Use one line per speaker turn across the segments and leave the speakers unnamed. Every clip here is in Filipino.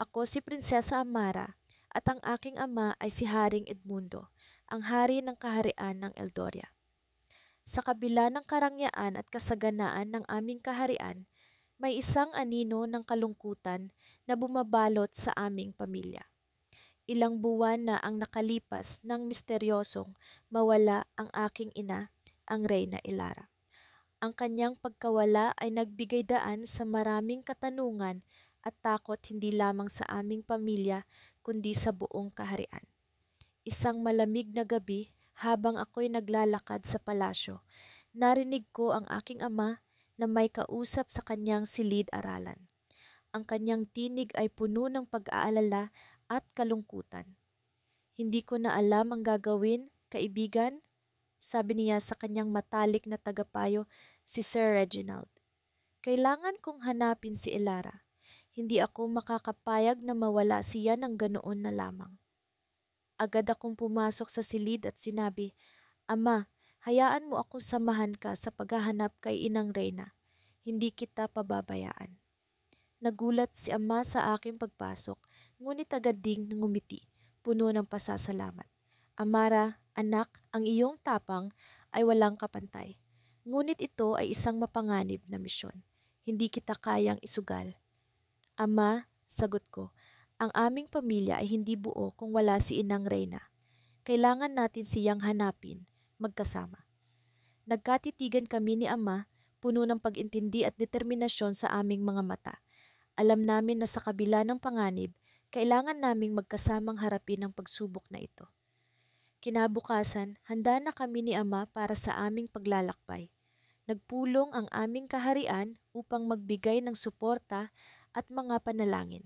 Ako si Prinsesa Amara at ang aking ama ay si Haring Edmundo, ang hari ng kaharian ng Eldoria. Sa kabila ng karangyaan at kasaganaan ng aming kaharian, may isang anino ng kalungkutan na bumabalot sa aming pamilya. Ilang buwan na ang nakalipas nang misteryosong mawala ang aking ina, ang Reyna Ilara. Ang kanyang pagkawala ay nagbigay daan sa maraming katanungan at takot hindi lamang sa aming pamilya kundi sa buong kaharian. Isang malamig na gabi habang ako'y naglalakad sa palasyo, narinig ko ang aking ama na may kausap sa kanyang silid-aralan. Ang kanyang tinig ay puno ng pag-aalala at kalungkutan. "Hindi ko na alam ang gagawin, kaibigan," sabi niya sa kanyang matalik na tagapayo, si Sir Reginald. "Kailangan kong hanapin si Elara. Hindi ako makakapayag na mawala siya ng ganoon na lamang." Agad akong pumasok sa silid at sinabi, "Ama, hayaan mo akong samahan ka sa paghahanap kay Inang Reyna. Hindi kita pababayaan." Nagulat si ama sa aking pagpasok, ngunit agad ding ngumiti, puno ng pasasalamat. "Amara, anak, ang iyong tapang ay walang kapantay. Ngunit ito ay isang mapanganib na misyon. Hindi kita kayang isugal." "Ama," sagot ko, "ang aming pamilya ay hindi buo kung wala si Inang Reyna. Kailangan natin siyang hanapin, magkasama." Nagkatitigan kami ni ama, puno ng pag-intindi at determinasyon sa aming mga mata. Alam namin na sa kabila ng panganib, kailangan naming magkasamang harapin ang pagsubok na ito. Kinabukasan, handa na kami ni ama para sa aming paglalakbay. Nagpulong ang aming kaharian upang magbigay ng suporta at mga panalangin.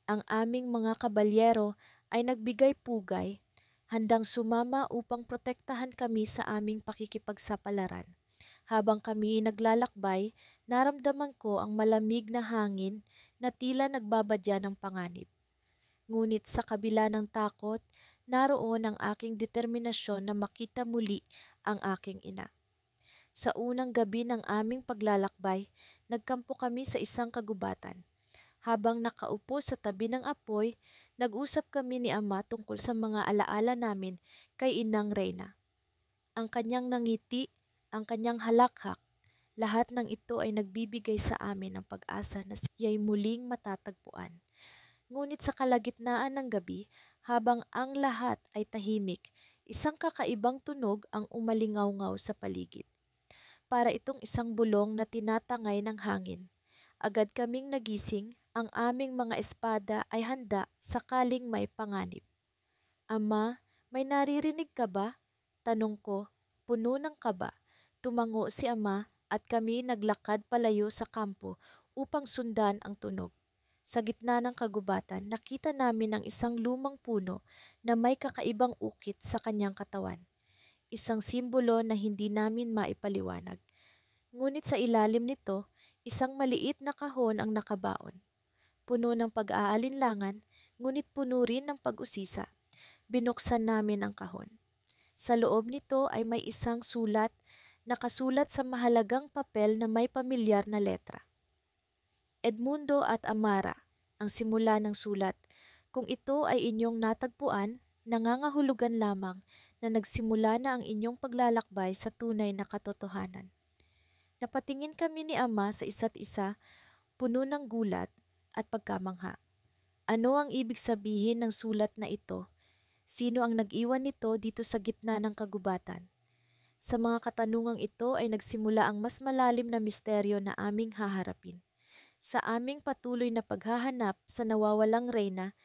Ang aming mga kabalyero ay nagbigay pugay, handang sumama upang protektahan kami sa aming pakikipagsapalaran. Habang kami naglalakbay, naramdaman ko ang malamig na hangin na tila nagbabadya ng panganib. Ngunit sa kabila ng takot, naroon ang aking determinasyon na makita muli ang aking ina. Sa unang gabi ng aming paglalakbay, nagkampo kami sa isang kagubatan. Habang nakaupo sa tabi ng apoy, nag-usap kami ni ama tungkol sa mga alaala namin kay Inang Reyna. Ang kanyang nangiti, ang kanyang halakhak, lahat ng ito ay nagbibigay sa amin ng pag-asa na siya'y muling matatagpuan. Ngunit sa kalagitnaan ng gabi, habang ang lahat ay tahimik, isang kakaibang tunog ang umalingaw-ngaw sa paligid. Para itong isang bulong na tinatangay ng hangin. Agad kaming nagising, ang aming mga espada ay handa sakaling may panganib. "Ama, may naririnig ka ba?" tanong ko, puno ng kaba. Tumango si ama at kami naglakad palayo sa kampo upang sundan ang tunog. Sa gitna ng kagubatan, nakita namin ang isang lumang puno na may kakaibang ukit sa kanyang katawan. Isang simbolo na hindi namin maipaliwanag. Ngunit sa ilalim nito, isang maliit na kahon ang nakabaon. Puno ng pag-aalinlangan, ngunit puno rin ng pag-usisa. Binuksan namin ang kahon. Sa loob nito ay may isang sulat, nakasulat sa mahalagang papel na may pamilyar na letra. "Edmundo at Amara," ang simula ng sulat. "Kung ito ay inyong natagpuan, nangangahulugan lamang na nagsimula na ang inyong paglalakbay sa tunay na katotohanan." Napatingin kami ni ama sa isa't isa, puno ng gulat at pagkamangha. Ano ang ibig sabihin ng sulat na ito? Sino ang nag-iwan nito dito sa gitna ng kagubatan? Sa mga katanungang ito ay nagsimula ang mas malalim na misteryo na aming haharapin. Sa aming patuloy na paghahanap sa nawawalang reyna,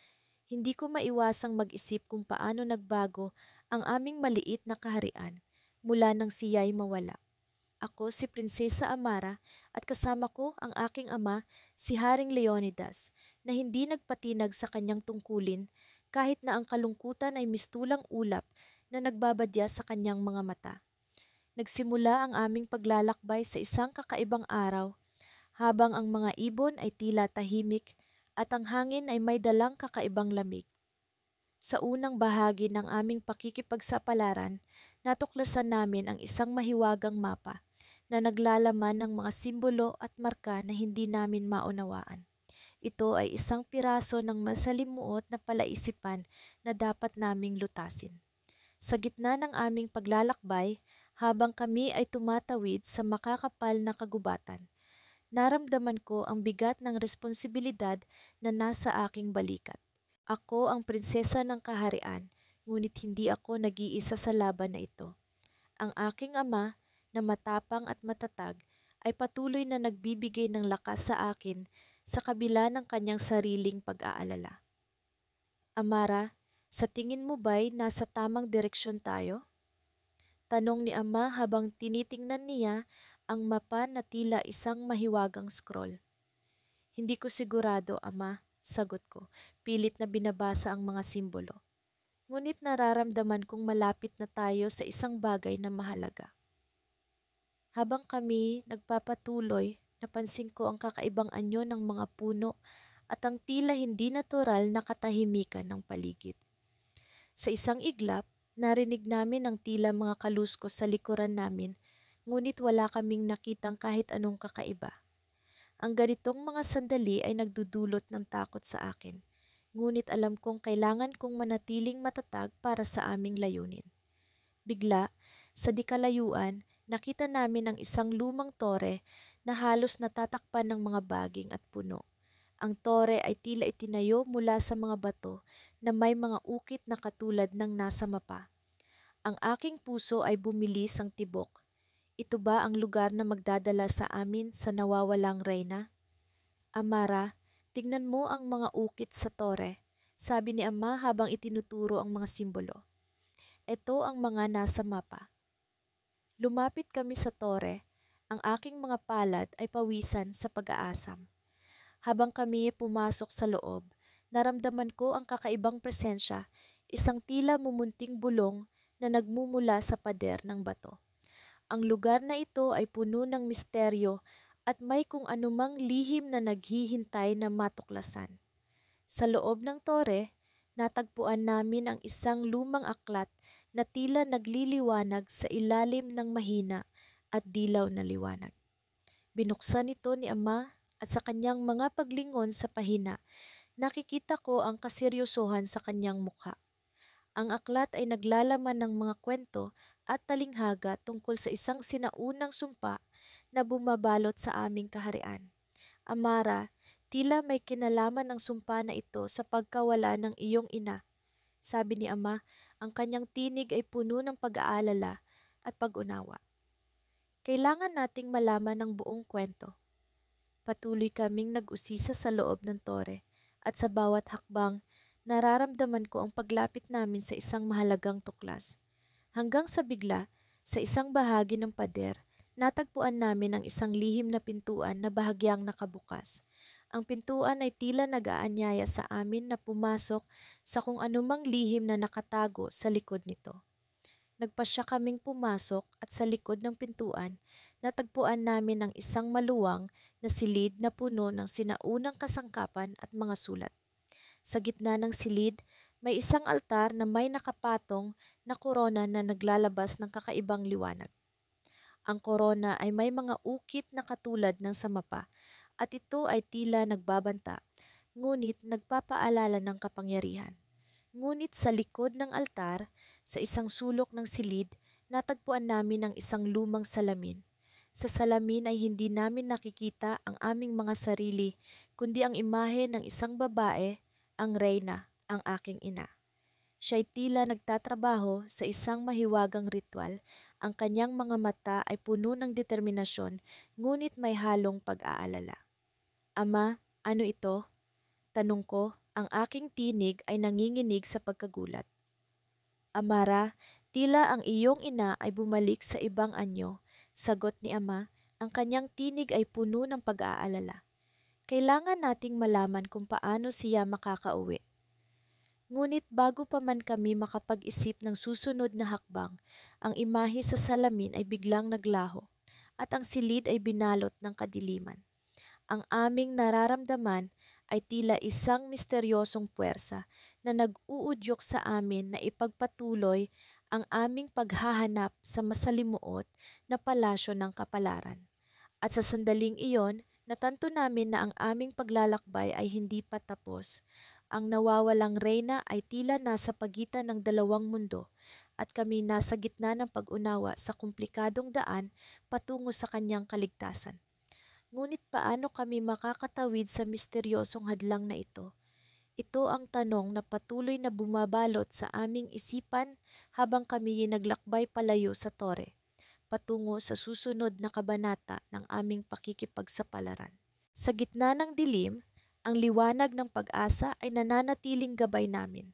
hindi ko maiwasang mag-isip kung paano nagbago ang aming maliit na kaharian mula nang siya'y mawala. Ako si Prinsesa Amara at kasama ko ang aking ama, si Haring Leonidas, na hindi nagpatinag sa kanyang tungkulin kahit na ang kalungkutan ay mistulang ulap na nagbabadya sa kanyang mga mata. Nagsimula ang aming paglalakbay sa isang kakaibang araw, habang ang mga ibon ay tila tahimik at ang hangin ay may dalang kakaibang lamig. Sa unang bahagi ng aming pakikipagsapalaran, natuklasan namin ang isang mahiwagang mapa na naglalaman ng mga simbolo at marka na hindi namin maunawaan. Ito ay isang piraso ng masalimuot na palaisipan na dapat naming lutasin. Sa gitna ng aming paglalakbay, habang kami ay tumatawid sa makakapal na kagubatan, naramdaman ko ang bigat ng responsibilidad na nasa aking balikat. Ako ang prinsesa ng kaharian, ngunit hindi ako nag-iisa sa laban na ito. Ang aking ama, na matapang at matatag, ay patuloy na nagbibigay ng lakas sa akin sa kabila ng kanyang sariling pag-aalala. Amara, sa tingin mo ba'y nasa tamang direksyon tayo? Tanong ni ama habang tinitingnan niya ang mapa na tila isang mahiwagang scroll. Hindi ko sigurado, ama, sagot ko, pilit na binabasa ang mga simbolo. Ngunit nararamdaman kong malapit na tayo sa isang bagay na mahalaga. Habang kami nagpapatuloy, napansin ko ang kakaibang anyo ng mga puno at ang tila hindi natural na katahimikan ng paligid. Sa isang iglap, narinig namin ang tila mga kaluskos sa likuran namin, ngunit wala kaming nakitang kahit anong kakaiba. Ang ganitong mga sandali ay nagdudulot ng takot sa akin, ngunit alam kong kailangan kong manatiling matatag para sa aming layunin. Bigla, sa di kalayuan, nakita namin ang isang lumang tore na halos natatakpan ng mga baging at puno. Ang tore ay tila itinayo mula sa mga bato na may mga ukit na katulad ng nasa mapa. Ang aking puso ay bumilis ang tibok. Ito ba ang lugar na magdadala sa amin sa nawawalang reyna? Amara, tingnan mo ang mga ukit sa tore, sabi ni ama habang itinuturo ang mga simbolo. Ito ang mga nasa mapa. Lumapit kami sa tore, ang aking mga palad ay pawisan sa pag-aasam. Habang kami pumasok sa loob, naramdaman ko ang kakaibang presensya, isang tila mumunting bulong na nagmumula sa pader ng bato. Ang lugar na ito ay puno ng misteryo at may kung anumang lihim na naghihintay na matuklasan. Sa loob ng tore, natagpuan namin ang isang lumang aklat na tila nagliliwanag sa ilalim ng mahina at dilaw na liwanag. Binuksan ito ni ama at sa kanyang mga paglingon sa pahina, nakikita ko ang kaseryosohan sa kanyang mukha. Ang aklat ay naglalaman ng mga kwento at talinghaga tungkol sa isang sinaunang sumpa na bumabalot sa aming kaharian. Amara, tila may kinalaman ang sumpa na ito sa pagkawala ng iyong ina. Sabi ni ama, ang kanyang tinig ay puno ng pag-aalala at pag-unawa. Kailangan nating malaman ang buong kwento. Patuloy kaming nag-usisa sa loob ng tore at sa bawat hakbang, nararamdaman ko ang paglapit namin sa isang mahalagang tuklas. Hanggang sa bigla, sa isang bahagi ng pader, natagpuan namin ang isang lihim na pintuan na bahagyang nakabukas. Ang pintuan ay tila nag-aanyaya sa amin na pumasok sa kung anumang lihim na nakatago sa likod nito. Nagpasya kaming pumasok at sa likod ng pintuan, natagpuan namin ang isang maluwang na silid na puno ng sinaunang kasangkapan at mga sulat. Sa gitna ng silid, may isang altar na may nakapatong na korona na naglalabas ng kakaibang liwanag. Ang korona ay may mga ukit na katulad ng sa mapa at ito ay tila nagbabanta, ngunit nagpapaalala ng kapangyarihan. Ngunit sa likod ng altar, sa isang sulok ng silid, natagpuan namin ang isang lumang salamin. Sa salamin ay hindi namin nakikita ang aming mga sarili, kundi ang imahe ng isang babae, ang reyna, ang aking ina. Siya'y tila nagtatrabaho sa isang mahiwagang ritual. Ang kanyang mga mata ay puno ng determinasyon, ngunit may halong pag-aalala. Ama, ano ito? Tanong ko, ang aking tinig ay nanginginig sa pagkagulat. Amara, tila ang iyong ina ay bumalik sa ibang anyo. Sagot ni ama, ang kanyang tinig ay puno ng pag-aalala. Kailangan nating malaman kung paano siya makakauwi. Ngunit bago pa man kami makapag-isip ng susunod na hakbang, ang imahe sa salamin ay biglang naglaho at ang silid ay binalot ng kadiliman. Ang aming nararamdaman ay tila isang misteryosong puwersa na nag-uudyok sa amin na ipagpatuloy ang aming paghahanap sa masalimuot na palasyo ng kapalaran. At sa sandaling iyon, Natanto namin na ang aming paglalakbay ay hindi pa tapos. Ang nawawalang reyna ay tila nasa pagitan ng dalawang mundo at kami nasa gitna ng pag-unawa sa komplikadong daan patungo sa kanyang kaligtasan. Ngunit paano kami makakatawid sa misteryosong hadlang na ito? Ito ang tanong na patuloy na bumabalot sa aming isipan habang kami naglakbay palayo sa tore, patungo sa susunod na kabanata ng aming pakikipagsapalaran. Sa gitna ng dilim, ang liwanag ng pag-asa ay nananatiling gabay namin,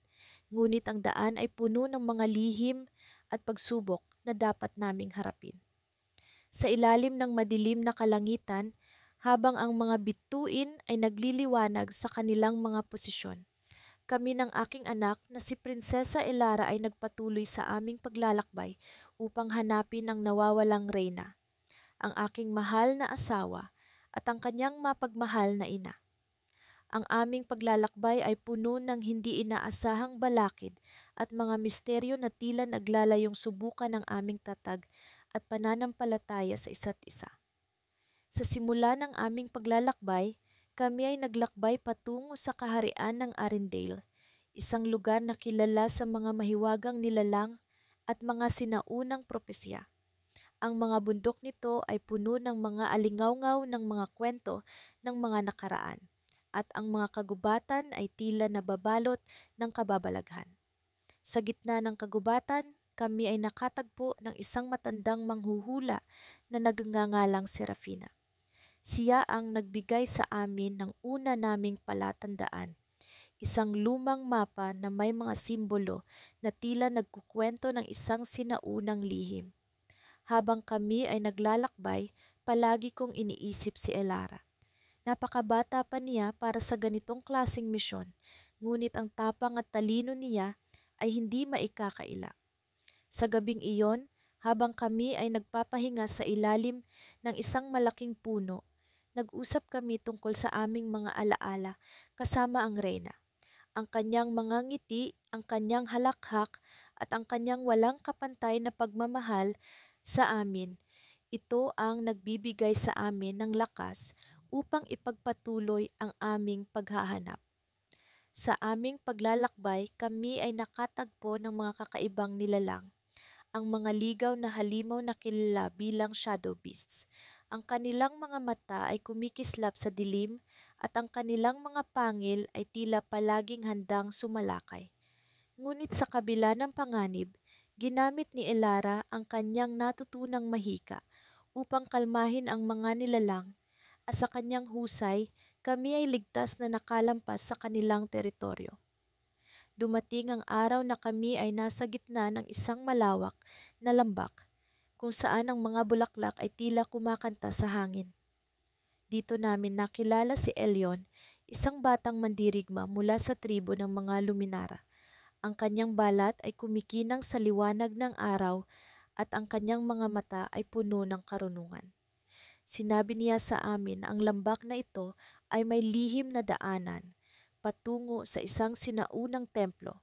ngunit ang daan ay puno ng mga lihim at pagsubok na dapat naming harapin. Sa ilalim ng madilim na kalangitan, habang ang mga bituin ay nagliliwanag sa kanilang mga posisyon, kami ng aking anak na si Prinsesa Elara ay nagpatuloy sa aming paglalakbay upang hanapin ang nawawalang reyna, ang aking mahal na asawa at ang kanyang mapagmahal na ina. Ang aming paglalakbay ay puno ng hindi inaasahang balakid at mga misteryo na tila naglalayong subukan ng aming tatag at pananampalataya sa isa't isa. Sa simula ng aming paglalakbay, kami ay naglakbay patungo sa kaharian ng Arendelle, isang lugar na kilala sa mga mahiwagang nilalang at mga sinaunang propesya. Ang mga bundok nito ay puno ng mga alingawngaw ng mga kwento ng mga nakaraan, at ang mga kagubatan ay tila nababalot ng kababalaghan. Sa gitna ng kagubatan, kami ay nakatagpo ng isang matandang manghuhula na nagngangalang Serafina. Siya ang nagbigay sa amin ng una naming palatandaan, isang lumang mapa na may mga simbolo na tila nagkukwento ng isang sinaunang lihim. Habang kami ay naglalakbay, palagi kong iniisip si Elara. Napakabata pa niya para sa ganitong klasing misyon, ngunit ang tapang at talino niya ay hindi maikakaila. Sa gabing iyon, habang kami ay nagpapahinga sa ilalim ng isang malaking puno, nag-usap kami tungkol sa aming mga alaala kasama ang reyna. Ang kanyang mga ngiti, ang kanyang halakhak, at ang kanyang walang kapantay na pagmamahal sa amin. Ito ang nagbibigay sa amin ng lakas upang ipagpatuloy ang aming paghahanap. Sa aming paglalakbay, kami ay nakatagpo ng mga kakaibang nilalang, ang mga ligaw na halimaw na kilala bilang shadow beasts. Ang kanilang mga mata ay kumikislap sa dilim at ang kanilang mga pangil ay tila palaging handang sumalakay. Ngunit sa kabila ng panganib, ginamit ni Elara ang kanyang natutunang mahika upang kalmahin ang mga nilalang, at sa kanyang husay, kami ay ligtas na nakalampas sa kanilang teritoryo. Dumating ang araw na kami ay nasa gitna ng isang malawak na lambak kung saan ang mga bulaklak ay tila kumakanta sa hangin. Dito namin nakilala si Elyon, isang batang mandirigma mula sa tribo ng mga Luminara. Ang kanyang balat ay kumikinang sa liwanag ng araw at ang kanyang mga mata ay puno ng karunungan. Sinabi niya sa amin na ang lambak na ito ay may lihim na daanan patungo sa isang sinaunang templo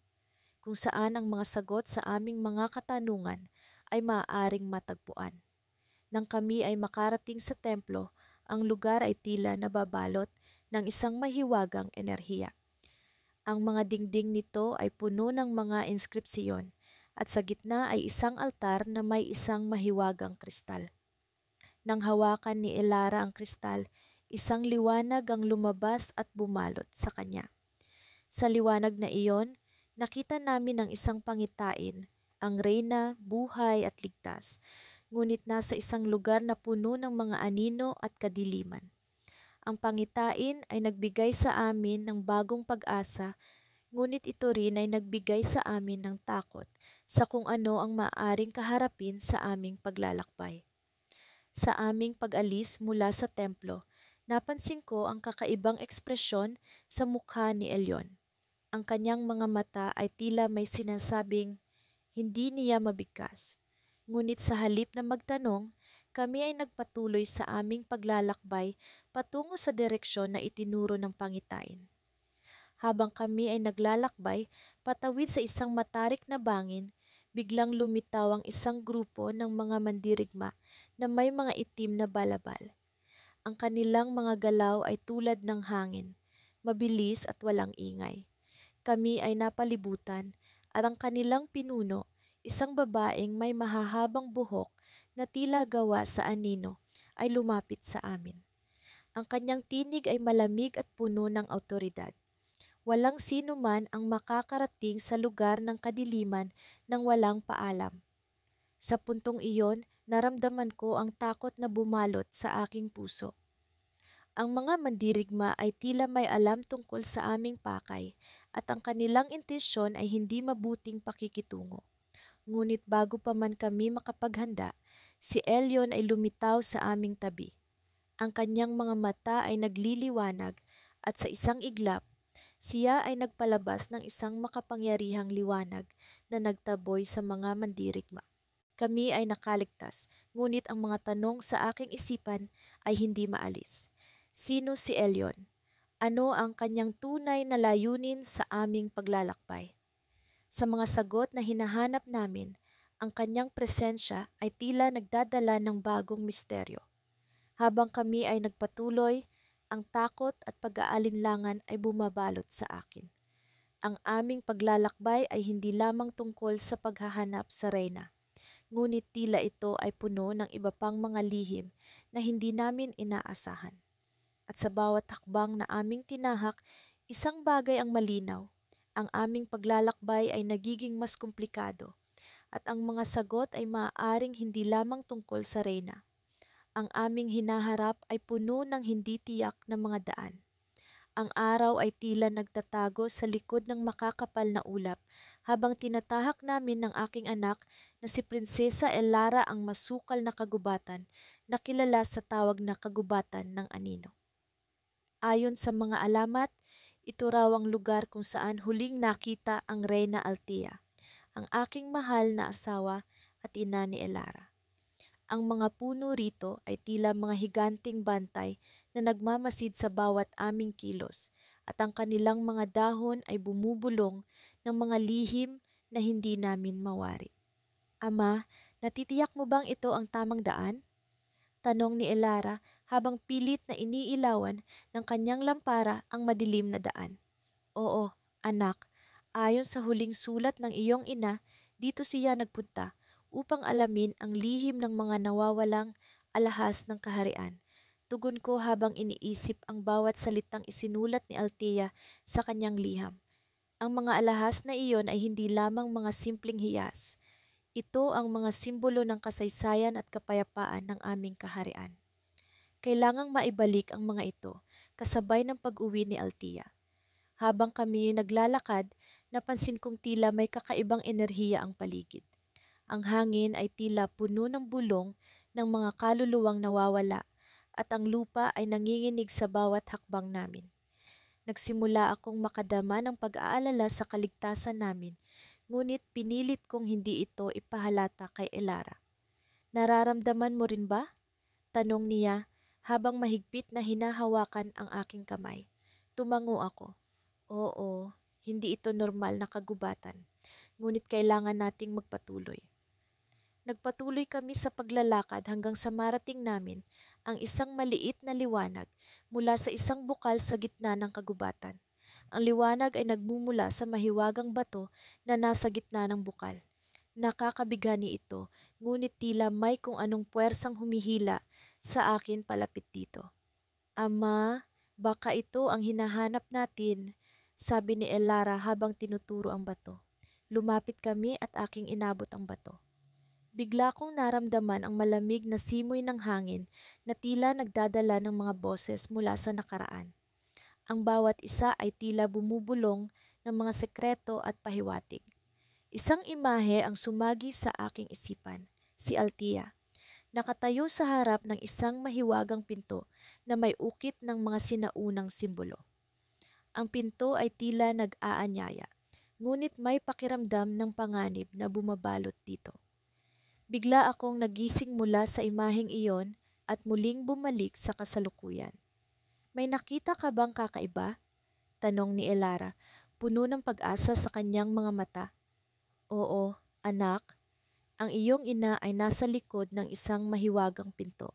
kung saan ang mga sagot sa aming mga katanungan ay maaaring matagpuan. Nang kami ay makarating sa templo, ang lugar ay tila nababalot ng isang mahiwagang enerhiya. Ang mga dingding nito ay puno ng mga inskripsyon at sa gitna ay isang altar na may isang mahiwagang kristal. Nang hawakan ni Elara ang kristal, isang liwanag ang lumabas at bumalot sa kanya. Sa liwanag na iyon, nakita namin ang isang pangitain, ang reyna, buhay at ligtas, ngunit nasa isang lugar na puno ng mga anino at kadiliman. Ang pangitain ay nagbigay sa amin ng bagong pag-asa, ngunit ito rin ay nagbigay sa amin ng takot sa kung ano ang maaaring kaharapin sa aming paglalakbay. Sa aming pag-alis mula sa templo, napansin ko ang kakaibang ekspresyon sa mukha ni Elyon. Ang kanyang mga mata ay tila may sinasabing hindi niya mabigkas. Ngunit sa halip na magtanong, kami ay nagpatuloy sa aming paglalakbay patungo sa direksyon na itinuro ng pangitain. Habang kami ay naglalakbay patawid sa isang matarik na bangin, biglang lumitaw ang isang grupo ng mga mandirigma na may mga itim na balabal. Ang kanilang mga galaw ay tulad ng hangin, mabilis at walang ingay. Kami ay napalibutan at ang kanilang pinuno, isang babaeng may mahahabang buhok na tila gawa sa anino, ay lumapit sa amin. Ang kanyang tinig ay malamig at puno ng awtoridad. Walang sino man ang makakarating sa lugar ng kadiliman nang walang paalam. Sa puntong iyon, naramdaman ko ang takot na bumalot sa aking puso. Ang mga mandirigma ay tila may alam tungkol sa aming pakay at ang kanilang intensyon ay hindi mabuting pakikitungo. Ngunit bago pa man kami makapaghanda, si Elyon ay lumitaw sa aming tabi. Ang kanyang mga mata ay nagliliwanag at sa isang iglap, siya ay nagpalabas ng isang makapangyarihang liwanag na nagtaboy sa mga mandirigma. Kami ay nakaligtas, ngunit ang mga tanong sa aking isipan ay hindi maalis. Sino si Elyon? Ano ang kanyang tunay na layunin sa aming paglalakbay? Sa mga sagot na hinahanap namin, ang kanyang presensya ay tila nagdadala ng bagong misteryo. Habang kami ay nagpatuloy, ang takot at pag-aalinlangan ay bumabalot sa akin. Ang aming paglalakbay ay hindi lamang tungkol sa paghahanap sa reyna, ngunit tila ito ay puno ng iba pang mga lihim na hindi namin inaasahan. At sa bawat hakbang na aming tinahak, isang bagay ang malinaw. Ang aming paglalakbay ay nagiging mas komplikado at ang mga sagot ay maaaring hindi lamang tungkol sa reyna. Ang aming hinaharap ay puno ng hindi tiyak na mga daan. Ang araw ay tila nagtatago sa likod ng makakapal na ulap habang tinatahak namin ng aking anak na si Prinsesa Elara ang masukal na kagubatan na kilala sa tawag na kagubatan ng anino. Ayon sa mga alamat, ito raw ang lugar kung saan huling nakita ang Reyna Althea, ang aking mahal na asawa at ina ni Elara. Ang mga puno rito ay tila mga higanting bantay na nagmamasid sa bawat aming kilos at ang kanilang mga dahon ay bumubulong ng mga lihim na hindi namin mawari. Ama, natitiyak mo bang ito ang tamang daan? Tanong ni Elara habang pilit na iniilawan ng kanyang lampara ang madilim na daan. Oo, anak, ayon sa huling sulat ng iyong ina, dito siya nagpunta upang alamin ang lihim ng mga nawawalang alahas ng kaharian. Tugon ko habang iniisip ang bawat salitang isinulat ni Althea sa kanyang liham. Ang mga alahas na iyon ay hindi lamang mga simpleng hiyas. Ito ang mga simbolo ng kasaysayan at kapayapaan ng aming kaharian. Kailangang maibalik ang mga ito kasabay ng pag-uwi ni Althea. Habang kami naglalakad, napansin kong tila may kakaibang enerhiya ang paligid. Ang hangin ay tila puno ng bulong ng mga kaluluwang nawawala at ang lupa ay nanginginig sa bawat hakbang namin. Nagsimula akong makadama ng pag-aalala sa kaligtasan namin, ngunit pinilit kong hindi ito ipahalata kay Elara. Nararamdaman mo rin ba? Tanong niya habang mahigpit na hinahawakan ang aking kamay. Tumango ako. Oo, hindi ito normal na kagubatan, ngunit kailangan nating magpatuloy. Nagpatuloy kami sa paglalakad hanggang sa marating namin ang isang maliit na liwanag mula sa isang bukal sa gitna ng kagubatan. Ang liwanag ay nagmumula sa mahiwagang bato na nasa gitna ng bukal. Nakakabigani ito, ngunit tila may kung anong puwersang humihila sa akin palapit dito. Ama, baka ito ang hinahanap natin, sabi ni Elara habang tinuturo ang bato. Lumapit kami at aking inabot ang bato. Bigla kong naramdaman ang malamig na simoy ng hangin na tila nagdadala ng mga boses mula sa nakaraan. Ang bawat isa ay tila bumubulong ng mga sekreto at pahiwatig. Isang imahe ang sumagi sa aking isipan, si Althea. Nakatayo sa harap ng isang mahiwagang pinto na may ukit ng mga sinaunang simbolo. Ang pinto ay tila nag-aanyaya, ngunit may pakiramdam ng panganib na bumabalot dito. Bigla akong nagising mula sa imaheng iyon at muling bumalik sa kasalukuyan. May nakita ka bang kakaiba? Tanong ni Elara, puno ng pag-asa sa kanyang mga mata. Oo, anak. Ang iyong ina ay nasa likod ng isang mahiwagang pinto.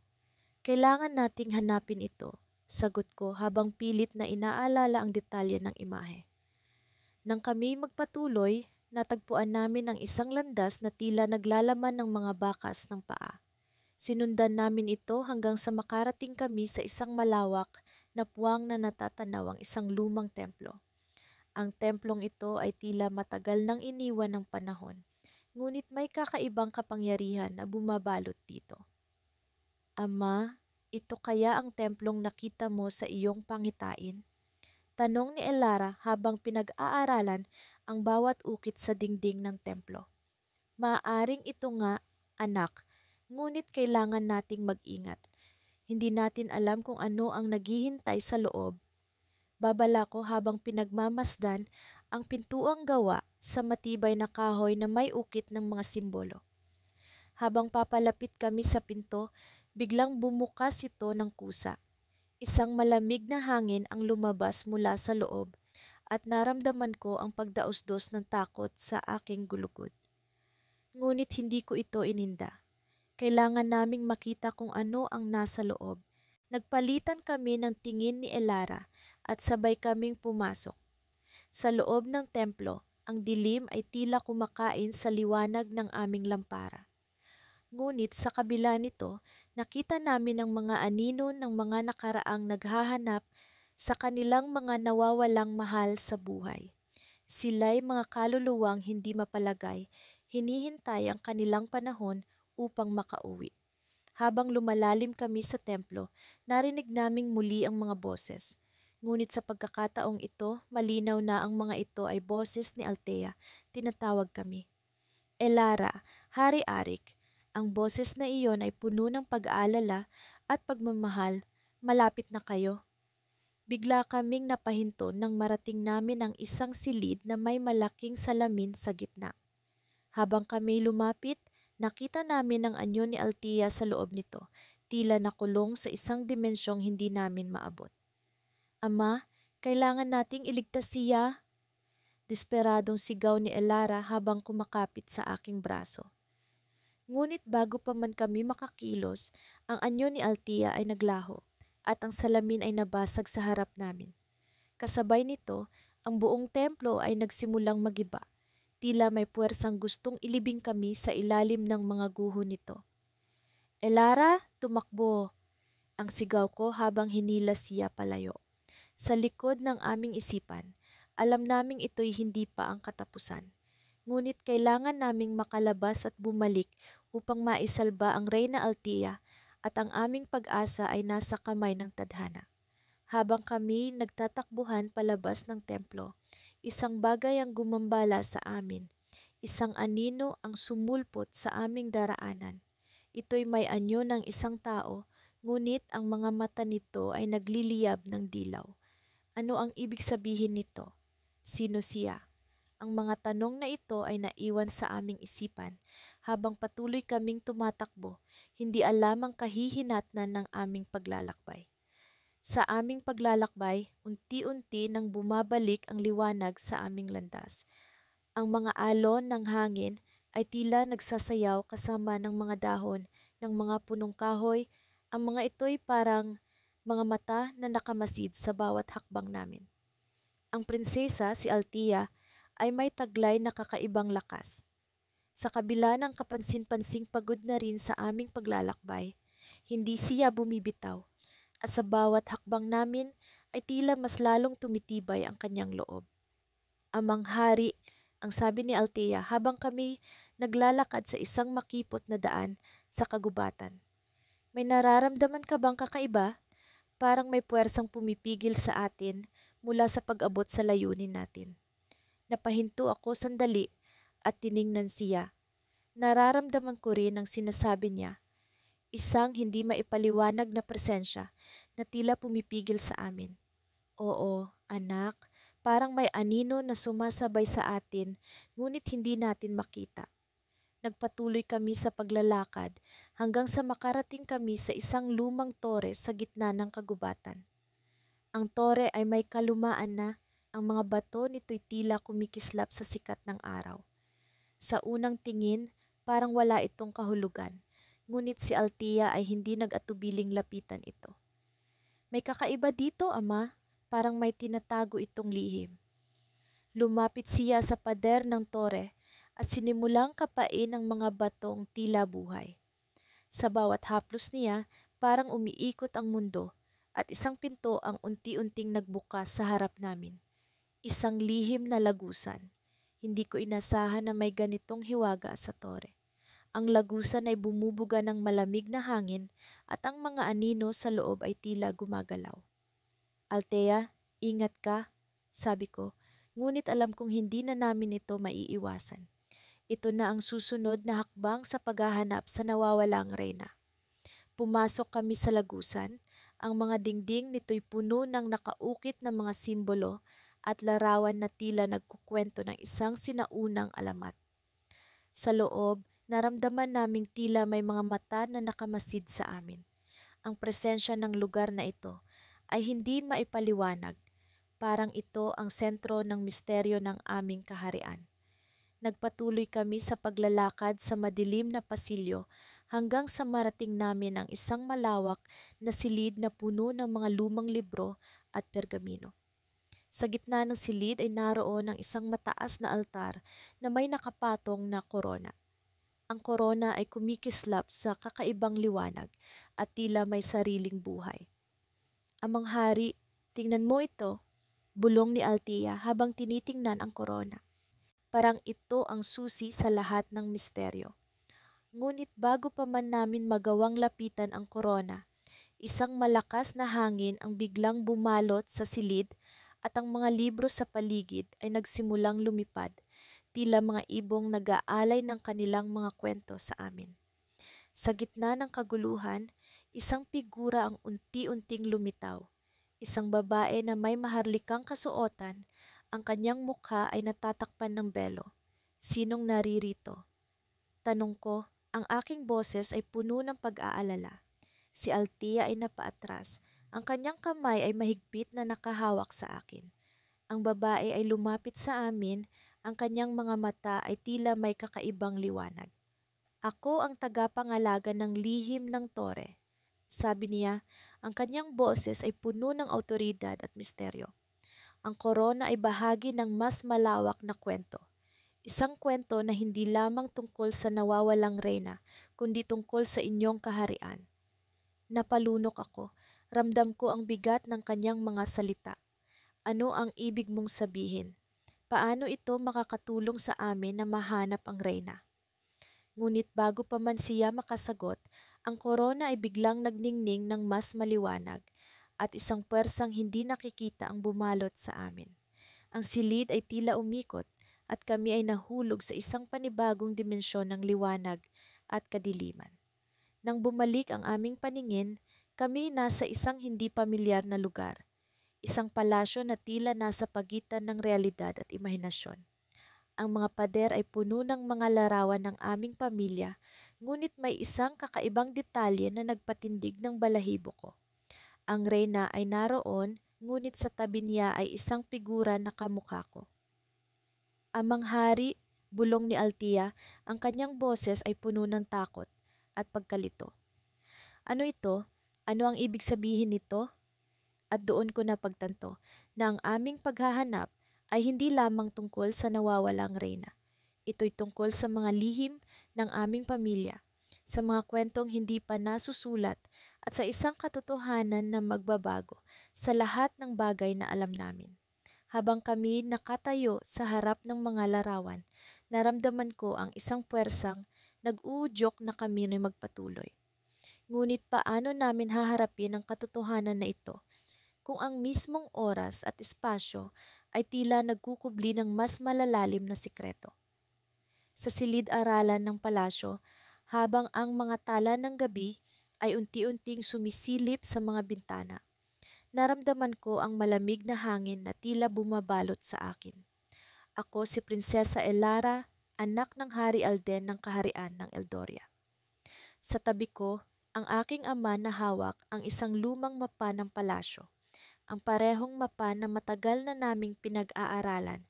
Kailangan nating hanapin ito, sagot ko habang pilit na inaalala ang detalye ng imahe. Nang kami magpatuloy, natagpuan namin ang isang landas na tila naglalaman ng mga bakas ng paa. Sinundan namin ito hanggang sa makarating kami sa isang malawak na puwang na natatanaw ang isang lumang templo. Ang templong ito ay tila matagal nang iniwan ng panahon, ngunit may kakaibang kapangyarihan na bumabalot dito. Ama, ito kaya ang templong nakita mo sa iyong pangitain? Tanong ni Elara habang pinag-aaralan ang bawat ukit sa dingding ng templo. Maaaring ito nga, anak, ngunit kailangan nating mag-ingat. Hindi natin alam kung ano ang naghihintay sa loob. Babala ko habang pinagmamasdan ang pintuang gawa sa matibay na kahoy na may ukit ng mga simbolo. Habang papalapit kami sa pinto, biglang bumukas ito ng kusa. Isang malamig na hangin ang lumabas mula sa loob at naramdaman ko ang pagdaos-dos ng takot sa aking gulugod. Ngunit hindi ko ito ininda. Kailangan naming makita kung ano ang nasa loob. Nagpalitan kami ng tingin ni Elara at sabay kaming pumasok. Sa loob ng templo, ang dilim ay tila kumakain sa liwanag ng aming lampara. Ngunit sa kabila nito, nakita namin ang mga anino ng mga nakaraang naghahanap sa kanilang mga nawawalang mahal sa buhay. Sila'y mga kaluluwang hindi mapalagay, hinihintay ang kanilang panahon upang makauwi. Habang lumalalim kami sa templo, narinig naming muli ang mga boses. Ngunit sa pagkakataong ito, malinaw na ang mga ito ay boses ni Althea. Tinatawag kami. Elara, Hari Arik, ang boses na iyon ay puno ng pag-aalala at pagmamahal. Malapit na kayo. Bigla kaming napahinto nang marating namin ang isang silid na may malaking salamin sa gitna. Habang kami lumapit, nakita namin ang anyo ni Althea sa loob nito, tila nakulong sa isang dimensyong hindi namin maabot. Ama, kailangan nating iligtas siya. Desperadong sigaw ni Elara habang kumakapit sa aking braso. Ngunit bago pa man kami makakilos, ang anyo ni Althea ay naglaho at ang salamin ay nabasag sa harap namin. Kasabay nito, ang buong templo ay nagsimulang magiba. Tila may puwersang gustong ilibing kami sa ilalim ng mga guho nito. Elara, tumakbo! Ang sigaw ko habang hinilas siya palayo. Sa likod ng aming isipan, alam naming ito'y hindi pa ang katapusan. Ngunit kailangan naming makalabas at bumalik upang maisalba ang Reyna Althea at ang aming pag-asa ay nasa kamay ng tadhana. Habang kami nagtatakbuhan palabas ng templo, isang bagay ang gumambala sa amin. Isang anino ang sumulpot sa aming daraanan. Ito'y may anyo ng isang tao, ngunit ang mga mata nito ay nagliliyab ng dilaw. Ano ang ibig sabihin nito? Sino siya? Ang mga tanong na ito ay naiwan sa aming isipan habang patuloy kaming tumatakbo, hindi alam ang kahihinatnan ng aming paglalakbay. Sa aming paglalakbay, unti-unti nang bumabalik ang liwanag sa aming landas. Ang mga alon ng hangin ay tila nagsasayaw kasama ng mga dahon ng mga punong kahoy. Ang mga ito'y parang mga mata na nakamasid sa bawat hakbang namin. Ang prinsesa, si Althea, ay may taglay na kakaibang lakas. Sa kabila ng kapansin-pansing pagod na rin sa aming paglalakbay, hindi siya bumibitaw at sa bawat hakbang namin ay tila mas lalong tumitibay ang kanyang loob. Amang hari, ang sabi ni Althea habang kami naglalakad sa isang makipot na daan sa kagubatan. May nararamdaman ka bang kakaiba? Parang may puwersang pumipigil sa atin mula sa pag-abot sa layunin natin. Napahinto ako sandali at tiningnan siya. Nararamdaman ko rin ang sinasabi niya. Isang hindi maipaliwanag na presensya na tila pumipigil sa amin. Oo, anak, parang may anino na sumasabay sa atin ngunit hindi natin makita. Nagpatuloy kami sa paglalakad hanggang sa makarating kami sa isang lumang tore sa gitna ng kagubatan. Ang tore ay may kalumaan na, ang mga bato nito'y tila kumikislap sa sikat ng araw. Sa unang tingin, parang wala itong kahulugan. Ngunit si Althea ay hindi nag-atubiling lapitan ito. May kakaiba dito, ama. Parang may tinatago itong lihim. Lumapit siya sa pader ng tore at sinimulang kapain ang mga batong tila buhay. Sa bawat haplos niya, parang umiikot ang mundo at isang pinto ang unti-unting nagbukas sa harap namin. Isang lihim na lagusan. Hindi ko inasahan na may ganitong hiwaga sa tore. Ang lagusan ay bumubuga ng malamig na hangin at ang mga anino sa loob ay tila gumagalaw. Althea, ingat ka, sabi ko, ngunit alam kong hindi na namin ito maiiwasan. Ito na ang susunod na hakbang sa paghahanap sa nawawalang reyna. Pumasok kami sa lagusan. Ang mga dingding nito'y puno ng nakaukit na mga simbolo at larawan na tila nagkukwento ng isang sinaunang alamat. Sa loob, naramdaman naming tila may mga mata na nakamasid sa amin. Ang presensya ng lugar na ito ay hindi maipaliwanag. Parang ito ang sentro ng misteryo ng aming kaharian. Nagpatuloy kami sa paglalakad sa madilim na pasilyo hanggang sa marating namin ang isang malawak na silid na puno ng mga lumang libro at pergamino. Sa gitna ng silid ay naroon ang isang mataas na altar na may nakapatong na korona. Ang korona ay kumikislap sa kakaibang liwanag at tila may sariling buhay. Amang hari, tingnan mo ito, bulong ni Althea habang tinitingnan ang korona. Parang ito ang susi sa lahat ng misteryo. Ngunit bago pa man namin magawang lapitan ang korona, isang malakas na hangin ang biglang bumalot sa silid at ang mga libro sa paligid ay nagsimulang lumipad, tila mga ibong nag-aalay ng kanilang mga kwento sa amin. Sa gitna ng kaguluhan, isang figura ang unti-unting lumitaw. Isang babae na may maharlikang kasuotan, ang kanyang mukha ay natatakpan ng belo. Sinong naririto? Tanong ko, ang aking boses ay puno ng pag-aalala. Si Althea ay napaatras. Ang kanyang kamay ay mahigpit na nakahawak sa akin. Ang babae ay lumapit sa amin, ang kanyang mga mata ay tila may kakaibang liwanag. Ako ang tagapangalaga ng lihim ng tore. Sabi niya, ang kanyang boses ay puno ng awtoridad at misteryo. Ang korona ay bahagi ng mas malawak na kwento. Isang kwento na hindi lamang tungkol sa nawawalang reyna, kundi tungkol sa inyong kaharian. Napalunok ako. Ramdam ko ang bigat ng kanyang mga salita. Ano ang ibig mong sabihin? Paano ito makakatulong sa amin na mahanap ang reyna? Ngunit bago pa man siya makasagot, ang korona ay biglang nagningning ng mas maliwanag at isang pwersang hindi nakikita ang bumalot sa amin. Ang silid ay tila umikot at kami ay nahulog sa isang panibagong dimensyon ng liwanag at kadiliman. Nang bumalik ang aming paningin, kami nasa isang hindi pamilyar na lugar. Isang palasyo na tila nasa pagitan ng realidad at imahinasyon. Ang mga pader ay puno ng mga larawan ng aming pamilya, ngunit may isang kakaibang detalye na nagpatindig ng balahibo ko. Ang reyna ay naroon, ngunit sa tabi niya ay isang figura na kamukha ko. Amang hari, bulong ni Althea, ang kanyang boses ay puno ng takot at pagkalito. Ano ito? Ano ang ibig sabihin nito? At doon ko napagtanto na ang aming paghahanap ay hindi lamang tungkol sa nawawalang reyna. Ito'y tungkol sa mga lihim ng aming pamilya, sa mga kwentong hindi pa nasusulat at sa isang katotohanan na magbabago sa lahat ng bagay na alam namin. Habang kami nakatayo sa harap ng mga larawan, naramdaman ko ang isang puwersang nag-uudyok na kami na magpatuloy. Ngunit paano namin haharapin ang katotohanan na ito kung ang mismong oras at espasyo ay tila nagkukubli ng mas malalalim na sikreto? Sa silid-aralan ng palasyo, habang ang mga tala ng gabi ay unti-unting sumisilip sa mga bintana, naramdaman ko ang malamig na hangin na tila bumabalot sa akin. Ako si Prinsesa Elara, anak ng Hari Alden ng Kaharian ng Eldoria. Sa tabi ko, ang aking ama na hawak ang isang lumang mapa ng palasyo, ang parehong mapa na matagal na naming pinag-aaralan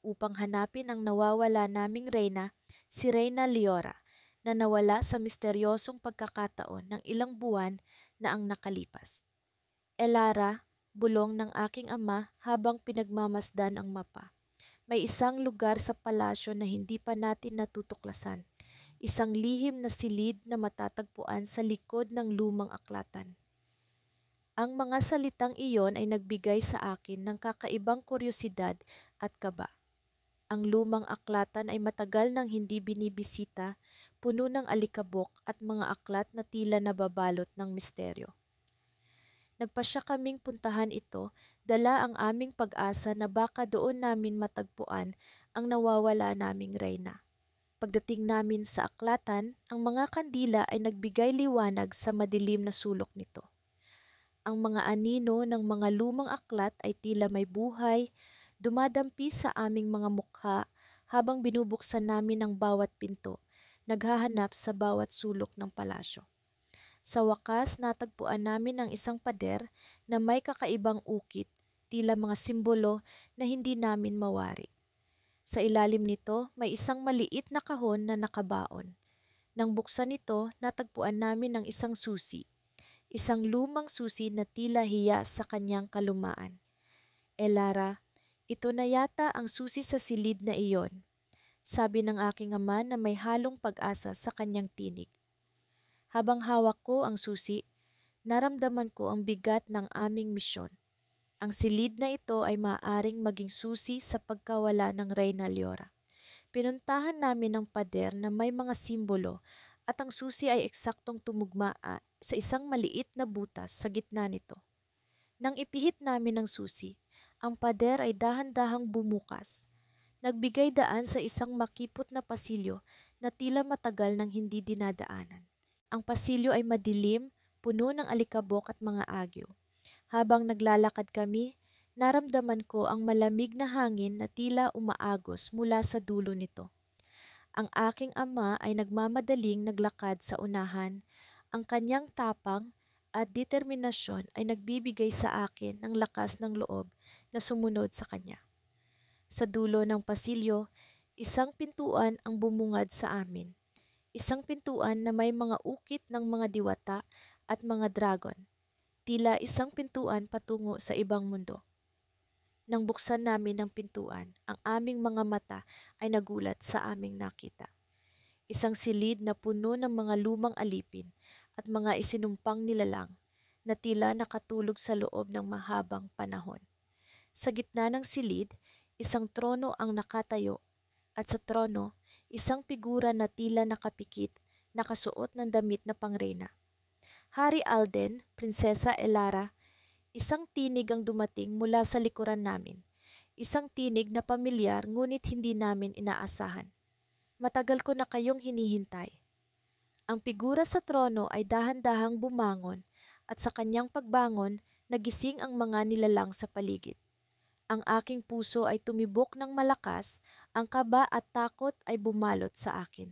upang hanapin ang nawawala naming reyna, si Reyna Leora, na nawala sa misteryosong pagkakataon ng ilang buwan na ang nakalipas. Elara, bulong ng aking ama habang pinagmamasdan ang mapa. May isang lugar sa palasyo na hindi pa natin natutuklasan. Isang lihim na silid na matatagpuan sa likod ng lumang aklatan. Ang mga salitang iyon ay nagbigay sa akin ng kakaibang kuryosidad at kaba. Ang lumang aklatan ay matagal nang hindi binibisita, puno ng alikabok at mga aklat na tila nababalot ng misteryo. Nagpasya kaming puntahan ito, dala ang aming pag-asa na baka doon namin matagpuan ang nawawala naming reyna. Pagdating namin sa aklatan, ang mga kandila ay nagbigay liwanag sa madilim na sulok nito. Ang mga anino ng mga lumang aklat ay tila may buhay, dumadampi sa aming mga mukha habang binubuksan namin ang bawat pinto, naghahanap sa bawat sulok ng palasyo. Sa wakas, natagpuan namin ang isang pader na may kakaibang ukit, tila mga simbolo na hindi namin mawari. Sa ilalim nito, may isang maliit na kahon na nakabaon. Nang buksan ito, natagpuan namin ang isang susi. Isang lumang susi na tila hiya sa kanyang kalumaan. Elara, ito na yata ang susi sa silid na iyon, sabi ng aking ama na may halong pag-asa sa kanyang tinig. Habang hawak ko ang susi, naramdaman ko ang bigat ng aming misyon. Ang silid na ito ay maaaring maging susi sa pagkawala ng Reyna Leora. Pinuntahan namin ang pader na may mga simbolo at ang susi ay eksaktong tumugma sa isang maliit na butas sa gitna nito. Nang ipihit namin ang susi, ang pader ay dahan-dahang bumukas. Nagbigay daan sa isang makipot na pasilyo na tila matagal nang hindi dinadaanan. Ang pasilyo ay madilim, puno ng alikabok at mga agyo. Habang naglalakad kami, naramdaman ko ang malamig na hangin na tila umaagos mula sa dulo nito. Ang aking ama ay nagmamadaling naglakad sa unahan. Ang kanyang tapang at determinasyon ay nagbibigay sa akin ng lakas ng loob na sumunod sa kanya. Sa dulo ng pasilyo, isang pintuan ang bumungad sa amin. Isang pintuan na may mga ukit ng mga diwata at mga dragon. Tila isang pintuan patungo sa ibang mundo. Nang buksan namin ang pintuan, ang aming mga mata ay nagulat sa aming nakita. Isang silid na puno ng mga lumang alipin at mga isinumpang nilalang na tila nakatulog sa loob ng mahabang panahon. Sa gitna ng silid, isang trono ang nakatayo at sa trono, isang figura na tila nakapikit, nakasuot ng damit na pangreyna. Hari Alden, Prinsesa Elara, isang tinig ang dumating mula sa likuran namin. Isang tinig na pamilyar ngunit hindi namin inaasahan. Matagal ko na kayong hinihintay. Ang figura sa trono ay dahan-dahang bumangon at sa kanyang pagbangon, nagising ang mga nilalang sa paligid. Ang aking puso ay tumibok ng malakas, ang kaba at takot ay bumalot sa akin.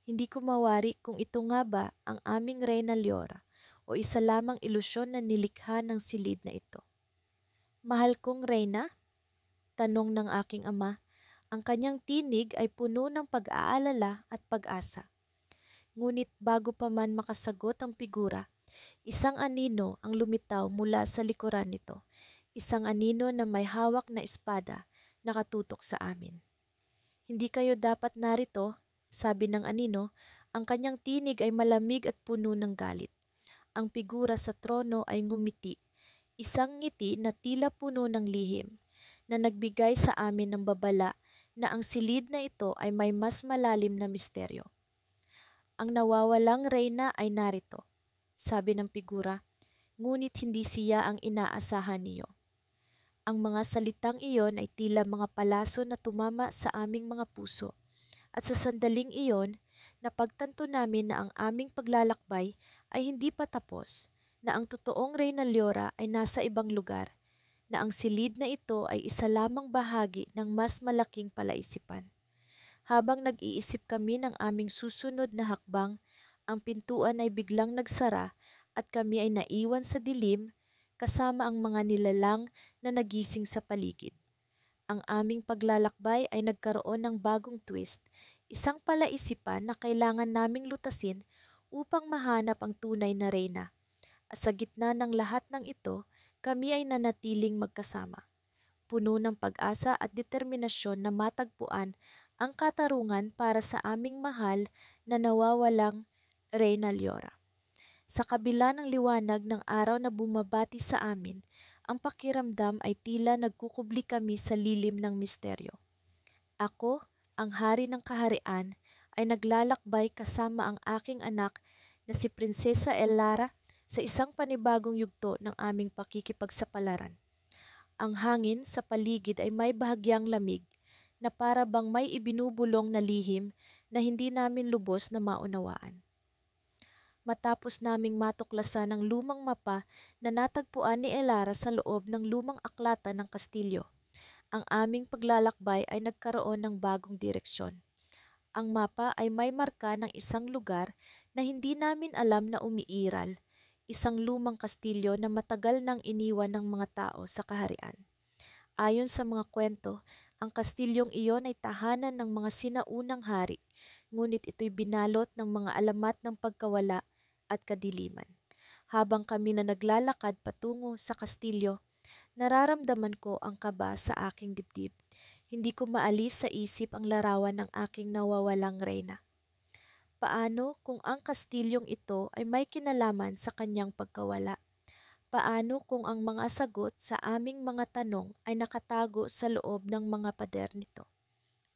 Hindi ko mawari kung ito nga ba ang aming Reyna Leora o isa lamang ilusyon na nilikha ng silid na ito. Mahal kong Reyna? Tanong ng aking ama. Ang kanyang tinig ay puno ng pag-aalala at pag-asa. Ngunit bago pa man makasagot ang figura, isang anino ang lumitaw mula sa likuran nito. Isang anino na may hawak na espada nakatutok sa amin. Hindi kayo dapat narito, sabi ng anino, ang kanyang tinig ay malamig at puno ng galit. Ang figura sa trono ay ngumiti, isang ngiti na tila puno ng lihim, na nagbigay sa amin ng babala na ang silid na ito ay may mas malalim na misteryo. Ang nawawalang reyna ay narito, sabi ng figura, ngunit hindi siya ang inaasahan niyo. Ang mga salitang iyon ay tila mga palaso na tumama sa aming mga puso. At sa sandaling iyon, napagtanto namin na ang aming paglalakbay ay hindi pa tapos, na ang totoong Reyna Leora ay nasa ibang lugar, na ang silid na ito ay isa lamang bahagi ng mas malaking palaisipan. Habang nag-iisip kami ng aming susunod na hakbang, ang pintuan ay biglang nagsara at kami ay naiwan sa dilim kasama ang mga nilalang na nagising sa paligid. Ang aming paglalakbay ay nagkaroon ng bagong twist, Isang palaisipan na kailangan naming lutasin upang mahanap ang tunay na reyna. At sa gitna ng lahat ng ito, kami ay nanatiling magkasama, puno ng pag-asa at determinasyon na matagpuan ang katarungan para sa aming mahal na nawawalang Reyna Leora. Sa kabila ng liwanag ng araw na bumabati sa amin, ang pakiramdam ay tila nagkukubli kami sa lilim ng misteryo. Ako, ang hari ng kaharian, ay naglalakbay kasama ang aking anak na si Prinsesa Elara sa isang panibagong yugto ng aming pakikipagsapalaran. Ang hangin sa paligid ay may bahagyang lamig na para bang may ibinubulong na lihim na hindi namin lubos na maunawaan. Matapos naming matuklasan ang lumang mapa na natagpuan ni Elara sa loob ng lumang aklatan ng kastilyo, ang aming paglalakbay ay nagkaroon ng bagong direksyon. Ang mapa ay may marka ng isang lugar na hindi namin alam na umiiral, isang lumang kastilyo na matagal nang iniwan ng mga tao sa kaharian. Ayon sa mga kwento, ang kastilyong iyon ay tahanan ng mga sinaunang hari, ngunit ito'y binalot ng mga alamat ng pagkawala at kadiliman. Habang kami na naglalakad patungo sa kastilyo, nararamdaman ko ang kaba sa aking dibdib. Hindi ko maalis sa isip ang larawan ng aking nawawalang reyna. Paano kung ang kastilyong ito ay may kinalaman sa kanyang pagkawala? Paano kung ang mga sagot sa aming mga tanong ay nakatago sa loob ng mga pader nito?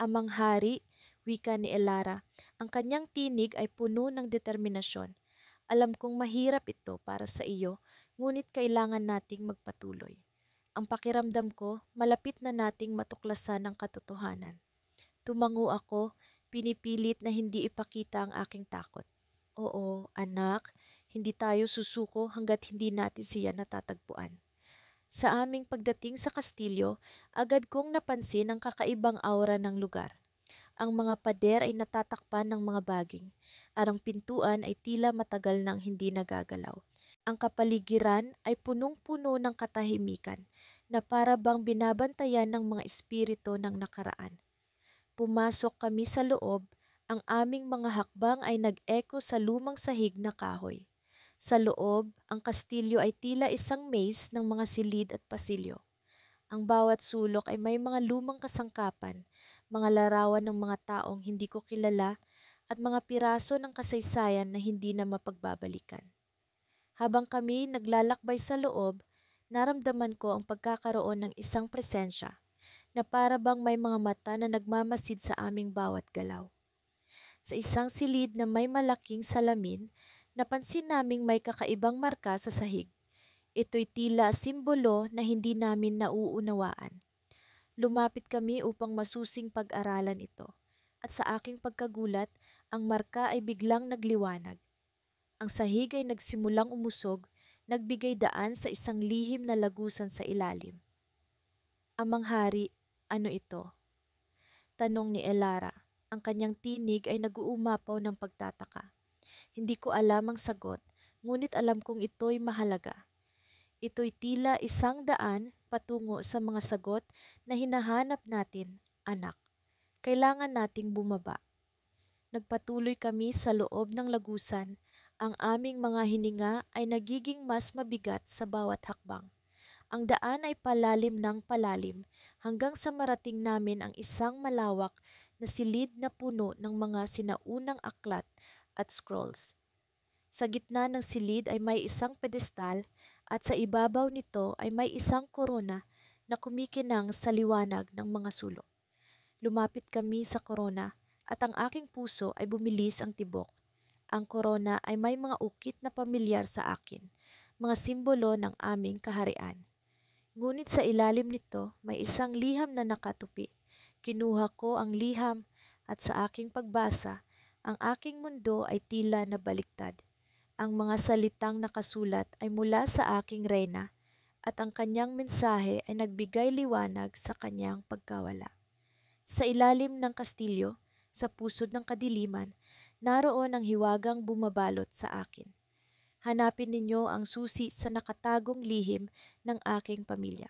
Amang hari, wika ni Elara, ang kanyang tinig ay puno ng determinasyon. Alam kong mahirap ito para sa iyo, ngunit kailangan nating magpatuloy. Ang pakiramdam ko, malapit na nating matuklasan ang katotohanan. Tumango ako, pinipilit na hindi ipakita ang aking takot. Oo, anak, hindi tayo susuko hanggat hindi natin siya natatagpuan. Sa aming pagdating sa kastilyo, agad kong napansin ang kakaibang aura ng lugar. Ang mga pader ay natatakpan ng mga baging. Ang pintuan ay tila matagal nang hindi nagagalaw. Ang kapaligiran ay punong-puno ng katahimikan na para bang binabantayan ng mga espiritu ng nakaraan. Pumasok kami sa loob, ang aming mga hakbang ay nag-echo sa lumang sahig na kahoy. Sa loob, ang kastilyo ay tila isang maze ng mga silid at pasilyo. Ang bawat sulok ay may mga lumang kasangkapan, mga larawan ng mga taong hindi ko kilala at mga piraso ng kasaysayan na hindi na mapagbabalikan. Habang kami naglalakbay sa loob, naramdaman ko ang pagkakaroon ng isang presensya na para bang may mga mata na nagmamasid sa aming bawat galaw. Sa isang silid na may malaking salamin, napansin naming may kakaibang marka sa sahig. Ito'y tila simbolo na hindi namin nauunawaan. Lumapit kami upang masusing pag-aralan ito. At sa aking pagkagulat, ang marka ay biglang nagliwanag. Ang sahig ay nagsimulang umusog, nagbigay daan sa isang lihim na lagusan sa ilalim. Amang hari, ano ito? Tanong ni Elara. Ang kanyang tinig ay nag-uumapaw ng pagtataka. Hindi ko alam ang sagot, ngunit alam kong ito'y mahalaga. Ito'y tila isang daan patungo sa mga sagot na hinahanap natin, anak. Kailangan nating bumaba. Nagpatuloy kami sa loob ng lagusan. Ang aming mga hininga ay nagiging mas mabigat sa bawat hakbang. Ang daan ay palalim ng palalim hanggang sa marating namin ang isang malawak na silid na puno ng mga sinaunang aklat at scrolls. Sa gitna ng silid ay may isang pedestal at sa ibabaw nito ay may isang korona na kumikinang sa liwanag ng mga sulok. Lumapit kami sa korona at ang aking puso ay bumilis ang tibok. Ang korona ay may mga ukit na pamilyar sa akin, mga simbolo ng aming kaharian. Ngunit sa ilalim nito may isang liham na nakatupi. Kinuha ko ang liham at sa aking pagbasa, ang aking mundo ay tila nabaliktad. Ang mga salitang nakasulat ay mula sa aking reyna at ang kanyang mensahe ay nagbigay liwanag sa kanyang pagkawala. Sa ilalim ng kastilyo, sa pusod ng kadiliman, naroon ang hiwagang bumabalot sa akin. Hanapin ninyo ang susi sa nakatagong lihim ng aking pamilya.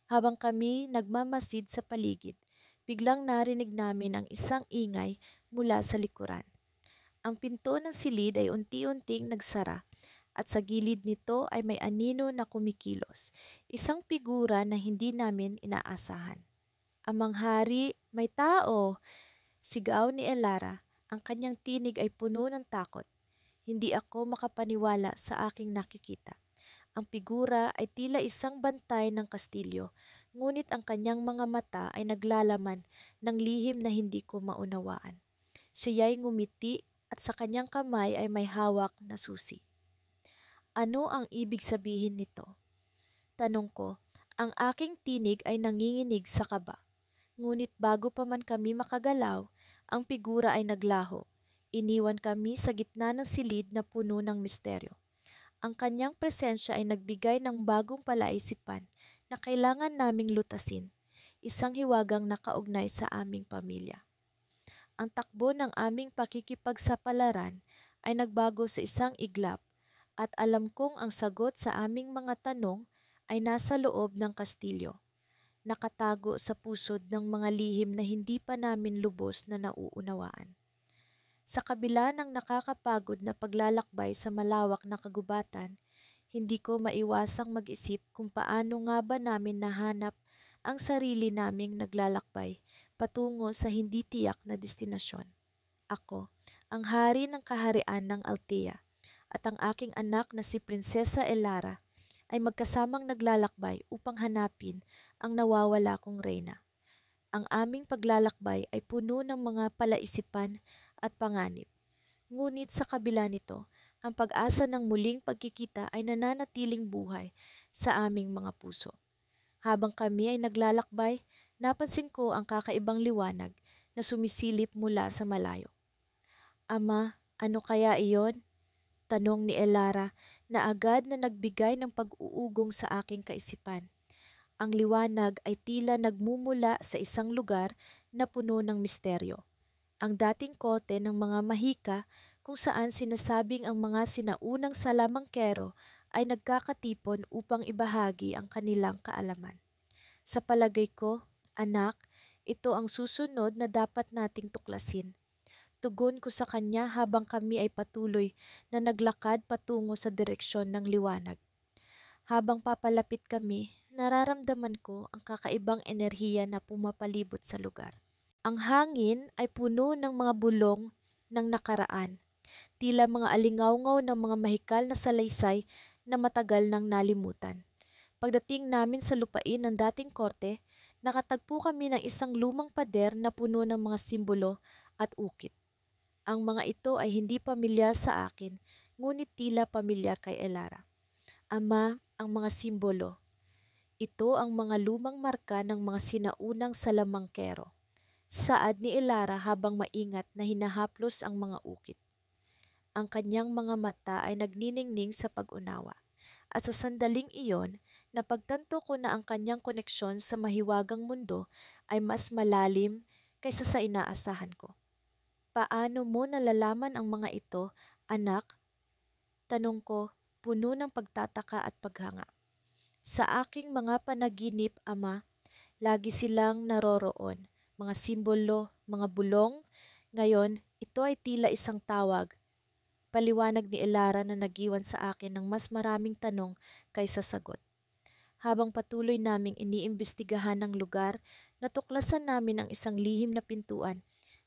Habang kami nagmamasid sa paligid, biglang narinig namin ang isang ingay mula sa likuran. Ang pinto ng silid ay unti-unting nagsara at sa gilid nito ay may anino na kumikilos, isang figura na hindi namin inaasahan. Amang hari, may tao! Sigaw ni Elara. Ang kanyang tinig ay puno ng takot. Hindi ako makapaniwala sa aking nakikita. Ang figura ay tila isang bantay ng kastilyo, ngunit ang kanyang mga mata ay naglalaman ng lihim na hindi ko maunawaan. Siya'y ngumiti at sa kanyang kamay ay may hawak na susi. Ano ang ibig sabihin nito? Tanong ko. Ang aking tinig ay nanginginig sa kaba. Ngunit bago pa man kami makagalaw, ang figura ay naglaho. Iniwan kami sa gitna ng silid na puno ng misteryo. Ang kanyang presensya ay nagbigay ng bagong palaisipan na kailangan naming lutasin, isang hiwagang nakaugnay sa aming pamilya. Ang takbo ng aming pakikipagsapalaran ay nagbago sa isang iglap at alam kong ang sagot sa aming mga tanong ay nasa loob ng kastilyo, nakatago sa pusod ng mga lihim na hindi pa namin lubos na nauunawaan. Sa kabila ng nakakapagod na paglalakbay sa malawak na kagubatan, hindi ko maiwasang mag-isip kung paano nga ba namin nahanap ang sarili naming naglalakbay patungo sa hindi tiyak na destinasyon. Ako, ang hari ng kaharian ng Altea, at ang aking anak na si Prinsesa Elara ay magkasamang naglalakbay upang hanapin ang nawawala kong reyna. Ang aming paglalakbay ay puno ng mga palaisipan at panganib. Ngunit sa kabila nito, ang pag-asa ng muling pagkikita ay nananatiling buhay sa aming mga puso. Habang kami ay naglalakbay, napansin ko ang kakaibang liwanag na sumisilip mula sa malayo. Ama, ano kaya iyon? Tanong ni Elara na agad na nagbigay ng pag-uugong sa aking kaisipan. Ang liwanag ay tila nagmumula sa isang lugar na puno ng misteryo. Ang dating kote ng mga mahika kung saan sinasabing ang mga sinaunang salamangkero ay nagkakatipon upang ibahagi ang kanilang kaalaman. Sa palagay ko, anak, ito ang susunod na dapat nating tuklasin. Tugon ko sa kanya habang kami ay patuloy na naglakad patungo sa direksyon ng liwanag. Habang papalapit kami, nararamdaman ko ang kakaibang enerhiya na pumapalibot sa lugar. Ang hangin ay puno ng mga bulong ng nakaraan, tila mga alingawngaw ng mga mahikal na salaysay na matagal nang nalimutan. Pagdating namin sa lupain ng dating korte, nakatagpo kami ng isang lumang pader na puno ng mga simbolo at ukit. Ang mga ito ay hindi pamilyar sa akin, ngunit tila pamilyar kay Elara. Ama, ang mga simbolo. Ito ang mga lumang marka ng mga sinaunang salamangkero. Saad ni Elara habang maingat na hinahaplos ang mga ukit. Ang kanyang mga mata ay nagniningning sa pag-unawa. At sa sandaling iyon, napagtanto ko na ang kanyang koneksyon sa mahiwagang mundo ay mas malalim kaysa sa inaasahan ko. Paano mo nalalaman ang mga ito, anak? Tanong ko, puno ng pagtataka at paghanga. Sa aking mga panaginip, ama, lagi silang naroroon. Mga simbolo, mga bulong. Ngayon, ito ay tila isang tawag. Paliwanag ni Elara na nagiwan sa akin ng mas maraming tanong kaysa sagot. Habang patuloy naming iniimbestigahan ang lugar, natuklasan namin ang isang lihim na pintuan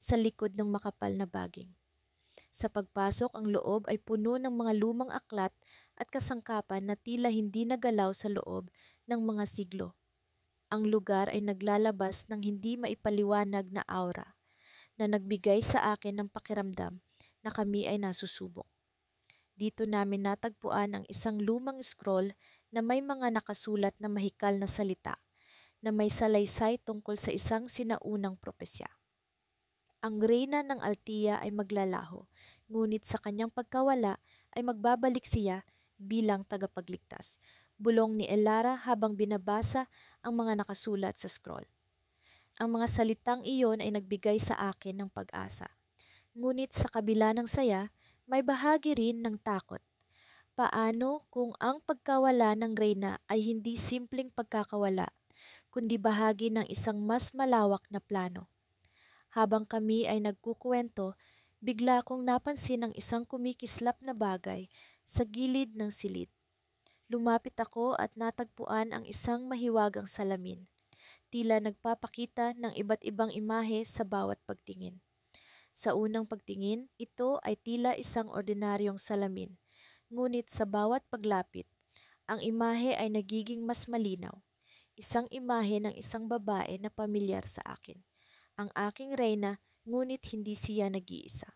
sa likod ng makapal na baging. Sa pagpasok, ang loob ay puno ng mga lumang aklat at kasangkapan na tila hindi nagalaw sa loob ng mga siglo. Ang lugar ay naglalabas ng hindi maipaliwanag na aura na nagbigay sa akin ng pakiramdam na kami ay nasusubok. Dito namin natagpuan ang isang lumang scroll na may mga nakasulat na mahikal na salita na may salaysay tungkol sa isang sinaunang propesya. Ang reyna ng Altea ay maglalaho, ngunit sa kanyang pagkawala ay magbabalik siya bilang tagapagligtas. Bulong ni Elara habang binabasa ang mga nakasulat sa scroll. Ang mga salitang iyon ay nagbigay sa akin ng pag-asa. Ngunit sa kabila ng saya, may bahagi rin ng takot. Paano kung ang pagkawala ng reyna ay hindi simpleng pagkakawala, kundi bahagi ng isang mas malawak na plano. Habang kami ay nagkukuwento, bigla kong napansin ang isang kumikislap na bagay sa gilid ng silid. Lumapit ako at natagpuan ang isang mahiwagang salamin, tila nagpapakita ng iba't ibang imahe sa bawat pagtingin. Sa unang pagtingin, ito ay tila isang ordinaryong salamin, ngunit sa bawat paglapit, ang imahe ay nagiging mas malinaw. Isang imahe ng isang babae na pamilyar sa akin. Ang aking reyna, ngunit hindi siya nag-iisa.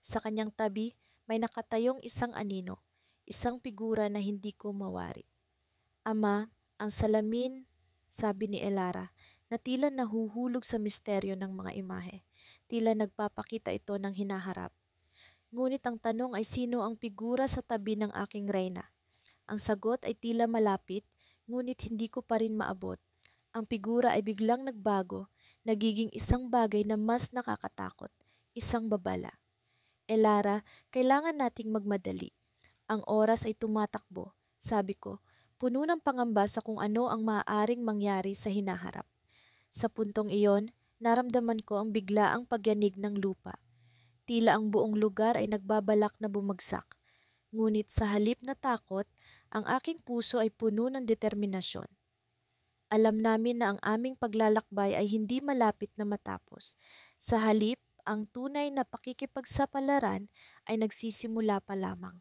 Sa kanyang tabi, may nakatayong isang anino, isang figura na hindi ko mawari. Ama, ang salamin, sabi ni Elara, na tila nahuhulog sa misteryo ng mga imahe. Tila nagpapakita ito ng hinaharap. Ngunit ang tanong ay sino ang figura sa tabi ng aking reyna? Ang sagot ay tila malapit, ngunit hindi ko pa rin maabot. Ang figura ay biglang nagbago, nagiging isang bagay na mas nakakatakot, isang babala. Elara, kailangan nating magmadali. Ang oras ay tumatakbo, sabi ko, puno ng pangamba sa kung ano ang maaaring mangyari sa hinaharap. Sa puntong iyon, naramdaman ko ang biglaang pagyanig ng lupa. Tila ang buong lugar ay nagbabalak na bumagsak. Ngunit sa halip na takot, ang aking puso ay puno ng determinasyon. Alam namin na ang aming paglalakbay ay hindi malapit na matapos. Sa halip, ang tunay na pakikipagsapalaran ay nagsisimula pa lamang.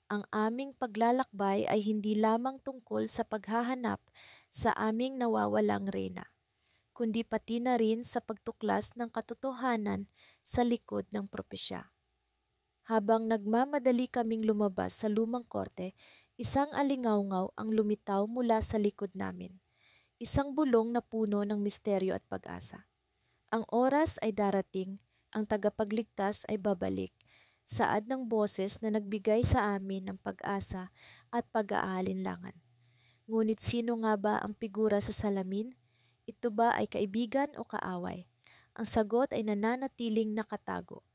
Ang aming paglalakbay ay hindi lamang tungkol sa paghahanap sa aming nawawalang reyna, kundi pati na rin sa pagtuklas ng katotohanan sa likod ng propesya. Habang nagmamadali kaming lumabas sa lumang korte, isang alingawngaw ang lumitaw mula sa likod namin. Isang bulong na puno ng misteryo at pag-asa. Ang oras ay darating, ang tagapagligtas ay babalik. Saad ng boses na nagbigay sa amin ng pag-asa at pag-aalinlangan. Ngunit sino nga ba ang figura sa salamin? Ito ba ay kaibigan o kaaway? Ang sagot ay nananatiling nakatago.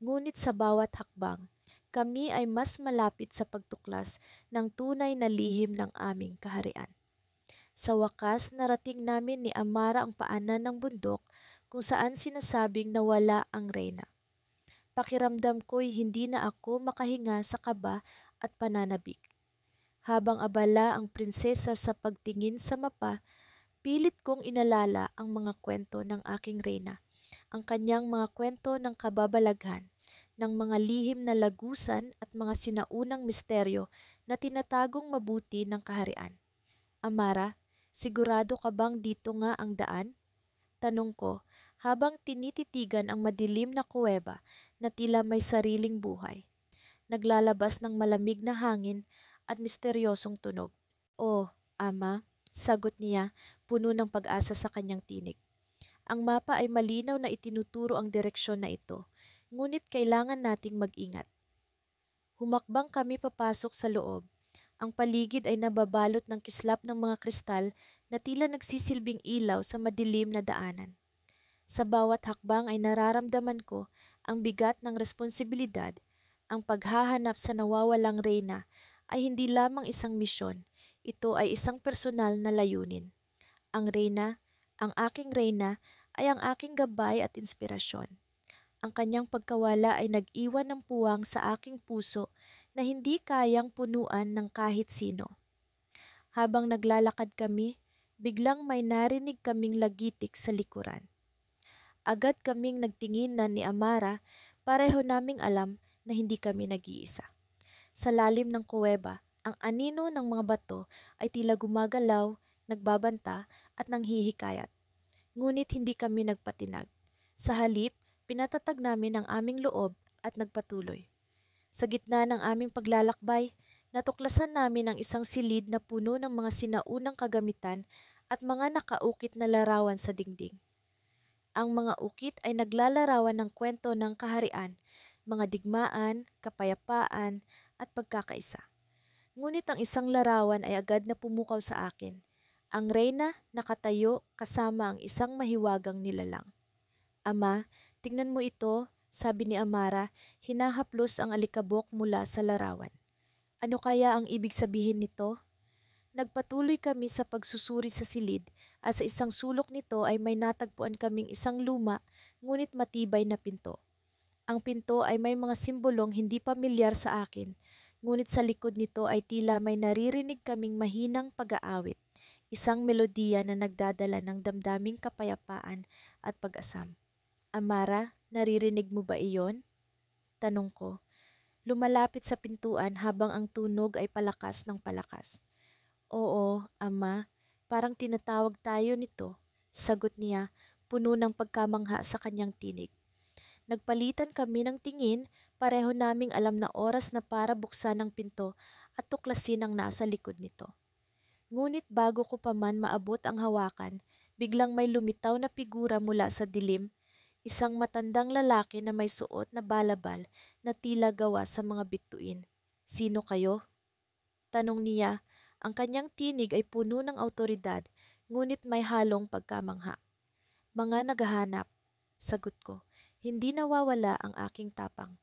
Ngunit sa bawat hakbang, kami ay mas malapit sa pagtuklas ng tunay na lihim ng aming kaharian. Sa wakas, narating namin ni Amara ang paanan ng bundok kung saan sinasabing nawala ang reyna. Pakiramdam ko'y hindi na ako makahinga sa kaba at pananabik. Habang abala ang prinsesa sa pagtingin sa mapa, pilit kong inalala ang mga kwento ng aking reyna, ang kanyang mga kwento ng kababalaghan, ng mga lihim na lagusan at mga sinaunang misteryo na tinatagong mabuti ng kaharian. Amara, sigurado ka bang dito nga ang daan? Tanong ko habang tinititigan ang madilim na kuweba na tila may sariling buhay. Naglalabas ng malamig na hangin at misteryosong tunog. Oh, ama, sagot niya, puno ng pag-asa sa kanyang tinig. Ang mapa ay malinaw na itinuturo ang direksyon na ito, ngunit kailangan nating mag-ingat. Humakbang kami papasok sa loob. Ang paligid ay nababalot ng kislap ng mga kristal na tila nagsisilbing ilaw sa madilim na daanan. Sa bawat hakbang ay nararamdaman ko ang bigat ng responsibilidad. Ang paghahanap sa nawawalang reyna ay hindi lamang isang misyon. Ito ay isang personal na layunin. Ang reyna, ang aking reyna, ay ang aking gabay at inspirasyon. Ang kanyang pagkawala ay nag-iwan ng puwang sa aking puso na hindi kayang punuan ng kahit sino. Habang naglalakad kami, biglang may narinig kaming lagitik sa likuran. Agad kaming nagtinginan ni Amara, pareho naming alam na hindi kami nag-iisa. Sa lalim ng kuweba, ang anino ng mga bato ay tila gumagalaw, nagbabanta at nanghihikayat. Ngunit hindi kami nagpatinag. Sa halip, pinatatag namin ang aming loob at nagpatuloy. Sa gitna ng aming paglalakbay, natuklasan namin ang isang silid na puno ng mga sinaunang kagamitan at mga nakaukit na larawan sa dingding. Ang mga ukit ay naglalarawan ng kwento ng kaharian, mga digmaan, kapayapaan at pagkakaisa. Ngunit ang isang larawan ay agad na pumukaw sa akin. Ang reyna nakatayo kasama ang isang mahiwagang nilalang. Ama, tingnan mo ito, sabi ni Amara, hinahaplos ang alikabok mula sa larawan. Ano kaya ang ibig sabihin nito? Nagpatuloy kami sa pagsusuri sa silid at sa isang sulok nito ay may natagpuan kaming isang luma ngunit matibay na pinto. Ang pinto ay may mga simbolong hindi pamilyar sa akin, ngunit sa likod nito ay tila may naririnig kaming mahinang pag-aawit, isang melodiya na nagdadala ng damdaming kapayapaan at pag-asam. Amara, naririnig mo ba iyon? Tanong ko. Lumalapit sa pintuan habang ang tunog ay palakas ng palakas. Oo, ama, parang tinatawag tayo nito. Sagot niya, puno ng pagkamangha sa kanyang tinig. Nagpalitan kami ng tingin, pareho naming alam na oras na para buksan ang pinto at tuklasin ang nasa likod nito. Ngunit bago ko pa man maabot ang hawakan, biglang may lumitaw na figura mula sa dilim, isang matandang lalaki na may suot na balabal na tila gawa sa mga bituin. Sino kayo? Tanong niya. Ang kanyang tinig ay puno ng awtoridad, ngunit may halong pagkamangha. Mga naghahanap, sagot ko. Hindi nawawala ang aking tapang.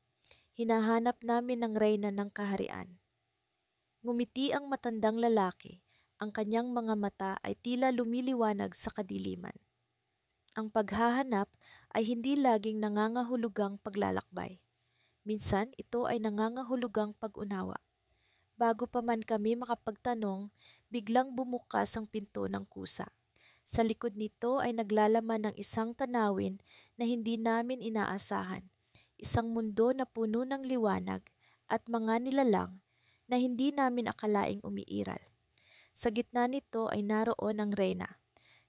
Hinahanap namin ang reyna ng kaharian. Ngumiti ang matandang lalaki. Ang kanyang mga mata ay tila lumiliwanag sa kadiliman. Ang paghahanap ay hindi laging nangangahulugang paglalakbay. Minsan ito ay nangangahulugang pag-unawa. Bago pa man kami makapagtanong, biglang bumukas ang pinto ng kusa. Sa likod nito ay naglalaman ng isang tanawin na hindi namin inaasahan. Isang mundo na puno ng liwanag at mga nilalang na hindi namin akalaing umiiral. Sa gitna nito ay naroon ang reyna,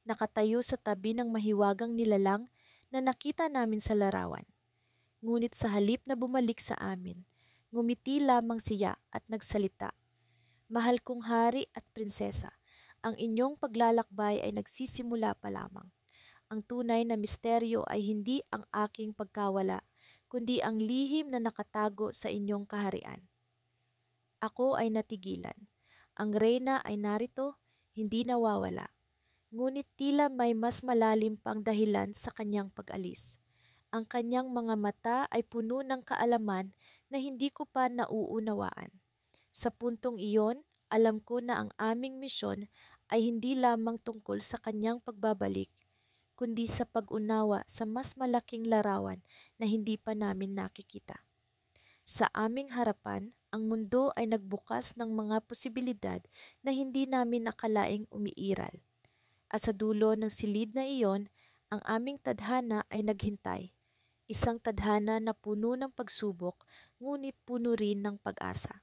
nakatayo sa tabi ng mahiwagang nilalang na nakita namin sa larawan. Ngunit sa halip na bumalik sa amin, ngumiti lamang siya at nagsalita. Mahal kong hari at prinsesa, ang inyong paglalakbay ay nagsisimula pa lamang. Ang tunay na misteryo ay hindi ang aking pagkawala, kundi ang lihim na nakatago sa inyong kaharian. Ako ay natigilan. Ang reyna ay narito, hindi nawawala. Ngunit tila may mas malalim pang dahilan sa kanyang pag-alis. Ang kanyang mga mata ay puno ng kaalaman na hindi ko pa nauunawaan. Sa puntong iyon, alam ko na ang aming misyon ay hindi lamang tungkol sa kanyang pagbabalik, kundi sa pag-unawa sa mas malaking larawan na hindi pa namin nakikita. Sa aming harapan, ang mundo ay nagbukas ng mga posibilidad na hindi namin nakalaing umiiral. At sa dulo ng silid na iyon, ang aming tadhana ay naghintay. Isang tadhana na puno ng pagsubok, ngunit puno rin ng pag-asa.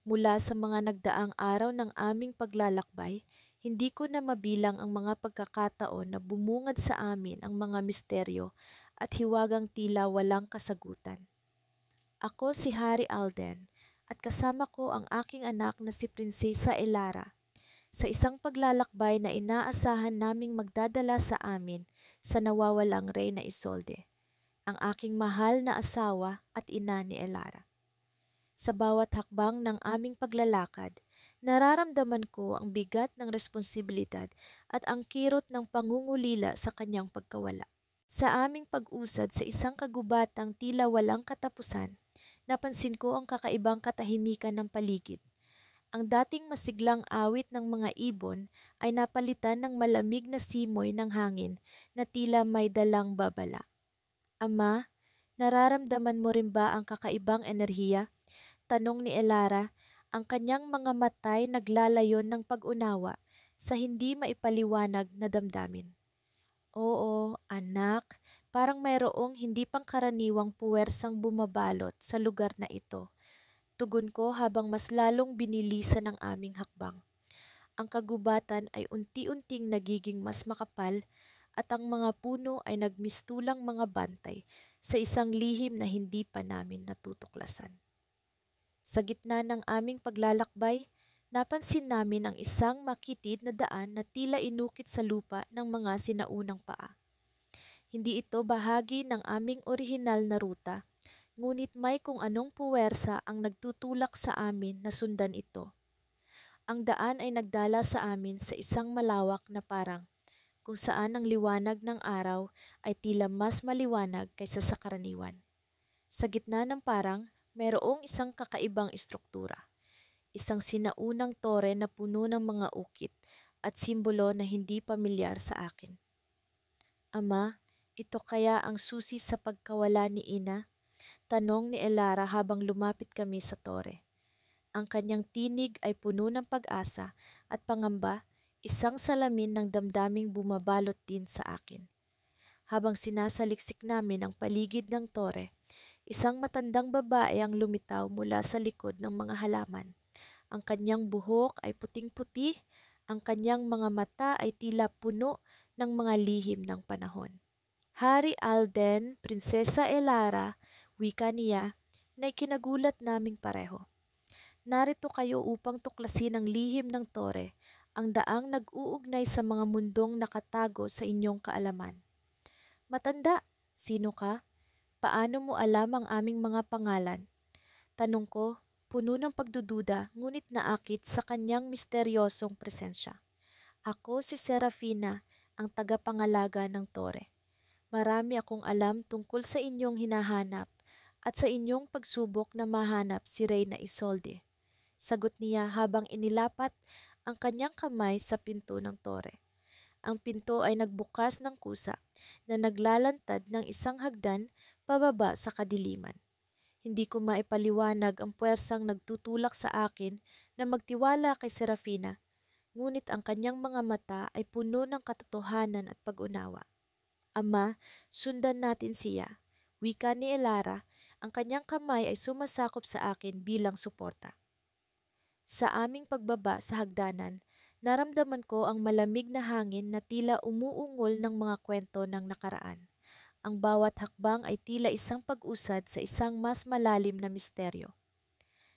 Mula sa mga nagdaang araw ng aming paglalakbay, hindi ko na mabilang ang mga pagkakataon na bumungad sa amin ang mga misteryo at hiwagang tila walang kasagutan. Ako si Hari Alden at kasama ko ang aking anak na si Prinsesa Elara sa isang paglalakbay na inaasahan naming magdadala sa amin sa nawawalang Reyna Isolde, ang aking mahal na asawa at ina ni Elara. Sa bawat hakbang ng aming paglalakad, nararamdaman ko ang bigat ng responsibilidad at ang kirot ng pangungulila sa kanyang pagkawala. Sa aming pag-usad sa isang kagubatang tila walang katapusan, napansin ko ang kakaibang katahimikan ng paligid. Ang dating masiglang awit ng mga ibon ay napalitan ng malamig na simoy ng hangin na tila may dalang babala. Ama, nararamdaman mo rin ba ang kakaibang enerhiya? Tanong ni Elara, ang kanyang mga matay naglalayon ng pag-unawa sa hindi maipaliwanag na damdamin. Oo, anak, parang mayroong hindi pangkaraniwang puwersang bumabalot sa lugar na ito. Tugon ko habang mas lalong binilisan ang aming hakbang. Ang kagubatan ay unti-unting nagiging mas makapal at ang mga puno ay nagmistulang mga bantay sa isang lihim na hindi pa namin natutuklasan. Sa gitna ng aming paglalakbay, napansin namin ang isang makitid na daan na tila inukit sa lupa ng mga sinaunang paa. Hindi ito bahagi ng aming orihinal na ruta, ngunit may kung anong puwersa ang nagtutulak sa amin na sundan ito. Ang daan ay nagdala sa amin sa isang malawak na parang kung saan ang liwanag ng araw ay tila mas maliwanag kaysa sa karaniwan. Sa gitna ng parang, mayroong isang kakaibang istruktura. isang sinaunang tore na puno ng mga ukit at simbolo na hindi pamilyar sa akin. Ama, ito kaya ang susi sa pagkawala ni Ina? Tanong ni Elara habang lumapit kami sa tore. Ang kanyang tinig ay puno ng pag-asa at pangamba, isang salamin ng damdaming bumabalot din sa akin. Habang sinasaliksik namin ang paligid ng tore, isang matandang babae ang lumitaw mula sa likod ng mga halaman. Ang kanyang buhok ay puting-puti, ang kanyang mga mata ay tila puno ng mga lihim ng panahon. Hari Alden, Prinsesa Elara, wika niya, na ikinagulat naming pareho. Narito kayo upang tuklasin ang lihim ng tore, ang daang nag-uugnay sa mga mundong nakatago sa inyong kaalaman. Matanda, sino ka? Paano mo alam ang aming mga pangalan? Tanong ko, puno ng pagdududa ngunit naakit sa kanyang misteryosong presensya. Ako si Serafina, ang tagapangalaga ng tore. Marami akong alam tungkol sa inyong hinahanap at sa inyong pagsubok na mahanap si Reyna Isolde. Sagot niya habang inilapat ang kanyang kamay sa pinto ng tore. Ang pinto ay nagbukas ng kusa na naglalantad ng isang hagdan pababa sa kadiliman. Hindi ko maipaliwanag ang puwersang nagtutulak sa akin na magtiwala kay Serafina, ngunit ang kanyang mga mata ay puno ng katotohanan at pag-unawa. Ama, sundan natin siya. Wika ni Elara, ang kanyang kamay ay sumasakop sa akin bilang suporta. Sa aming pagbaba sa hagdanan, naramdaman ko ang malamig na hangin na tila umuungol ng mga kwento ng nakaraan. Ang bawat hakbang ay tila isang pag-usad sa isang mas malalim na misteryo.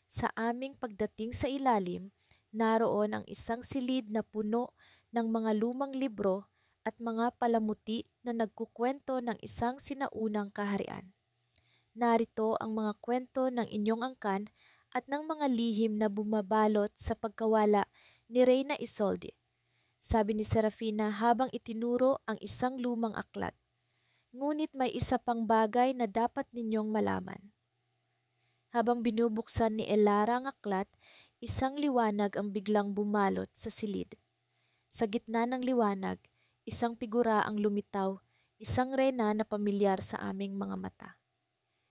Sa aming pagdating sa ilalim, naroon ang isang silid na puno ng mga lumang libro at mga palamuti na nagkukwento ng isang sinaunang kaharian. Narito ang mga kwento ng inyong angkan at ng mga lihim na bumabalot sa pagkawala ni Reyna Isolde, sabi ni Serafina habang itinuro ang isang lumang aklat. Ngunit may isa pang bagay na dapat ninyong malaman. Habang binubuksan ni Elara ang aklat, isang liwanag ang biglang bumalot sa silid. Sa gitna ng liwanag, isang figura ang lumitaw, isang reyna na pamilyar sa aming mga mata.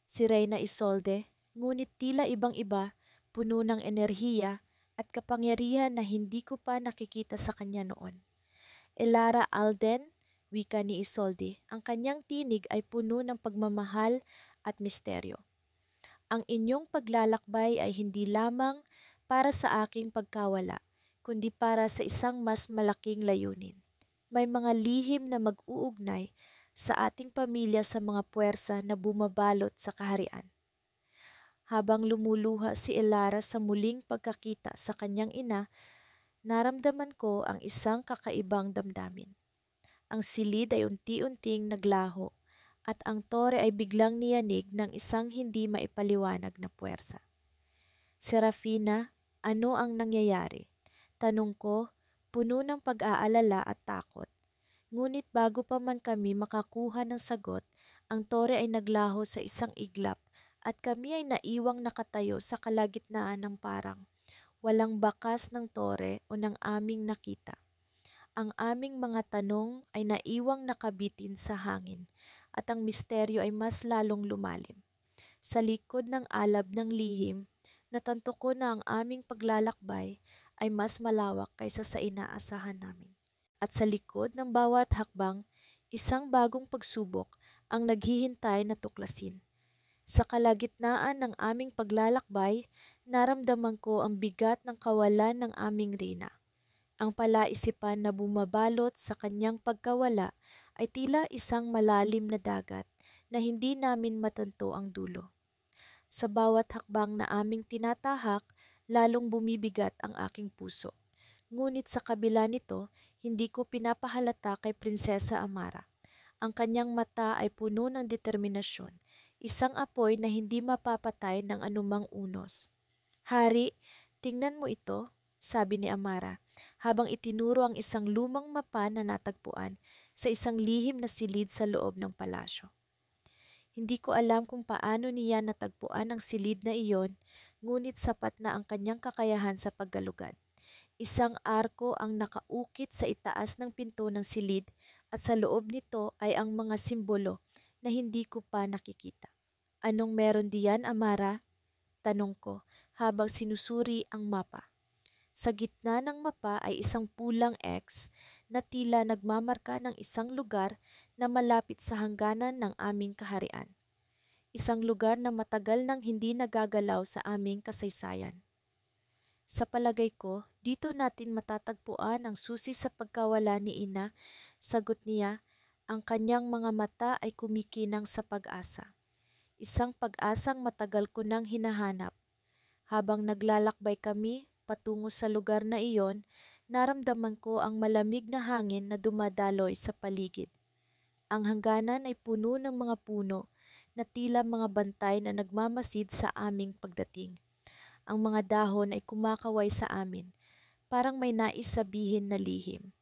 Si Reyna Isolde, ngunit tila ibang-iba, puno ng enerhiya at kapangyarihan na hindi ko pa nakikita sa kanya noon. Elara Alden, wika ni Isolde, ang kanyang tinig ay puno ng pagmamahal at misteryo. Ang inyong paglalakbay ay hindi lamang para sa aking pagkawala, kundi para sa isang mas malaking layunin. May mga lihim na mag-uugnay sa ating pamilya sa mga puwersa na bumabalot sa kaharian. Habang lumuluha si Elara sa muling pagkakita sa kanyang ina, naramdaman ko ang isang kakaibang damdamin. Ang silid ay unti-unting naglaho at ang tore ay biglang niyanig ng isang hindi maipaliwanag na puwersa. Serafina, ano ang nangyayari? Tanong ko, puno ng pag-aalala at takot. Ngunit bago pa man kami makakuha ng sagot, ang tore ay naglaho sa isang iglap at kami ay naiwang nakatayo sa kalagitnaan ng parang walang bakas ng tore o ng aming nakita. Ang aming mga tanong ay naiwang nakabitin sa hangin at ang misteryo ay mas lalong lumalim. Sa likod ng alab ng lihim, natanto ko na ang aming paglalakbay ay mas malawak kaysa sa inaasahan namin. At sa likod ng bawat hakbang, isang bagong pagsubok ang naghihintay na tuklasin. Sa kalagitnaan ng aming paglalakbay, naramdaman ko ang bigat ng kawalan ng aming reyna. Ang palaisipan na bumabalot sa kanyang pagkawala ay tila isang malalim na dagat na hindi namin matanto ang dulo. Sa bawat hakbang na aming tinatahak, lalong bumibigat ang aking puso. Ngunit sa kabila nito, hindi ko pinapahalata kay Prinsesa Amara. Ang kanyang mata ay puno ng determinasyon, isang apoy na hindi mapapatay ng anumang unos. Hari, tingnan mo ito, sabi ni Amara, habang itinuro ang isang lumang mapa na natagpuan sa isang lihim na silid sa loob ng palasyo. Hindi ko alam kung paano niya natagpuan ang silid na iyon, ngunit sapat na ang kanyang kakayahan sa paggalugad. Isang arko ang nakaukit sa itaas ng pinto ng silid at sa loob nito ay ang mga simbolo na hindi ko pa nakikita. Anong meron diyan, Amara? Tanong ko habang sinusuri ang mapa. Sa gitna ng mapa ay isang pulang X na tila nagmamarka ng isang lugar na malapit sa hangganan ng aming kaharian. Isang lugar na matagal nang hindi nagagalaw sa aming kasaysayan. Sa palagay ko, dito natin matatagpuan ang susi sa pagkawala ni Ina. Sagot niya, ang kanyang mga mata ay kumikinang sa pag-asa. Isang pag-asang matagal ko nang hinahanap. Habang naglalakbay kami patungo sa lugar na iyon, naramdaman ko ang malamig na hangin na dumadaloy sa paligid. Ang hangganan ay puno ng mga puno na tila mga bantay na nagmamasid sa aming pagdating. Ang mga dahon ay kumakaway sa amin, parang may nais sabihin na lihim.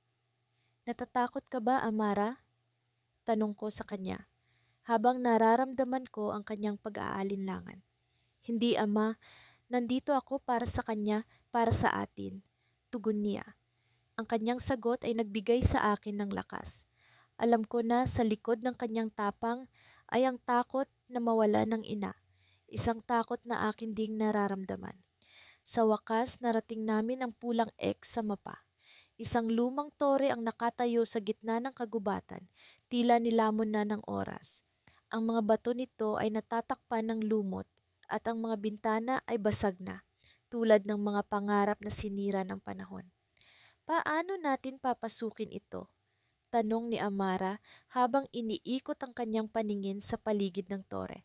Natatakot ka ba, Amara? Tanong ko sa kanya, habang nararamdaman ko ang kanyang pag-aalinlangan. Hindi, Ama, nandito ako para sa kanya, para sa atin. Tugon niya. Ang kanyang sagot ay nagbigay sa akin ng lakas. Alam ko na sa likod ng kanyang tapang ay ang takot na mawala ng ina. Isang takot na akin ding nararamdaman. Sa wakas, narating namin ang pulang X sa mapa. Isang lumang tore ang nakatayo sa gitna ng kagubatan, tila nilamon na ng oras. Ang mga bato nito ay natatakpan ng lumot at ang mga bintana ay basag na, tulad ng mga pangarap na sinira ng panahon. Paano natin papasukin ito? Tanong ni Amara habang iniikot ang kanyang paningin sa paligid ng tore.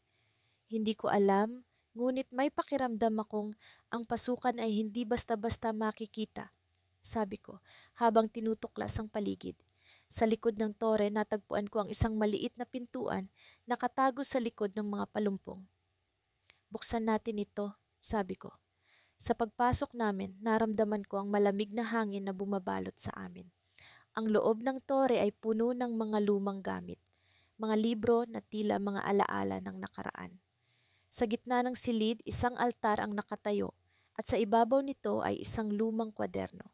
Hindi ko alam, ngunit may pakiramdam akong ang pasukan ay hindi basta-basta makikita, sabi ko habang tinutuklas ang paligid. Sa likod ng tore natagpuan ko ang isang maliit na pintuan na nakatago sa likod ng mga palumpong. Buksan natin ito, sabi ko. Sa pagpasok namin, naramdaman ko ang malamig na hangin na bumabalot sa amin. Ang loob ng tore ay puno ng mga lumang gamit, mga libro na tila mga alaala ng nakaraan. Sa gitna ng silid, isang altar ang nakatayo at sa ibabaw nito ay isang lumang kwaderno.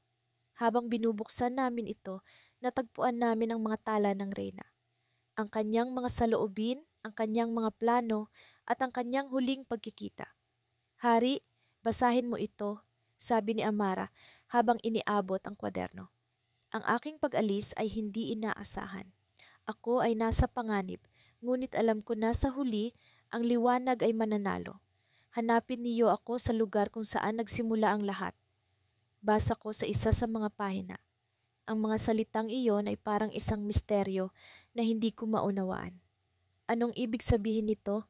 Habang binubuksan namin ito, natagpuan namin ang mga tala ng reyna. Ang kanyang mga saloobin, ang kanyang mga plano at ang kanyang huling pagkikita. Hari, basahin mo ito, sabi ni Amara habang iniabot ang kwaderno. Ang aking pag-alis ay hindi inaasahan. Ako ay nasa panganib, ngunit alam ko na sa huli ang liwanag ay mananalo. Hanapin niyo ako sa lugar kung saan nagsimula ang lahat. Basa ko sa isa sa mga pahina. Ang mga salitang iyon ay parang isang misteryo na hindi ko maunawaan. Anong ibig sabihin nito?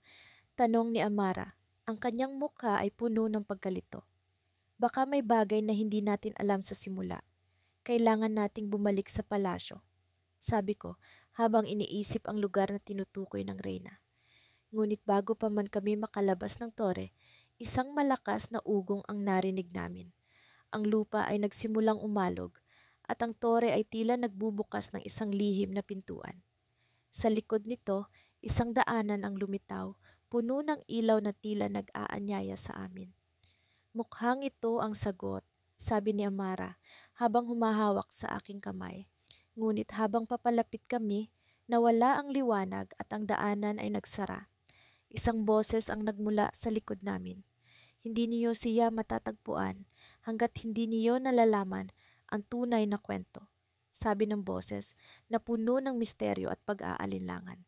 Tanong ni Amara. Ang kanyang mukha ay puno ng pagkalito. Baka may bagay na hindi natin alam sa simula. Kailangan nating bumalik sa palasyo, sabi ko habang iniisip ang lugar na tinutukoy ng reyna. Ngunit bago pa man kami makalabas ng tore, isang malakas na ugong ang narinig namin. Ang lupa ay nagsimulang umalog at ang tore ay tila nagbubukas ng isang lihim na pintuan. Sa likod nito, isang daanan ang lumitaw, puno ng ilaw na tila nag-aanyaya sa amin. Mukhang ito ang sagot, sabi ni Amara habang humahawak sa aking kamay. Ngunit habang papalapit kami, nawala ang liwanag at ang daanan ay nagsara. Isang boses ang nagmula sa likod namin. Hindi niyo siya matatagpuan hanggat hindi niyo nalalaman ang tunay na kwento, sabi ng boses na puno ng misteryo at pag-aalinlangan.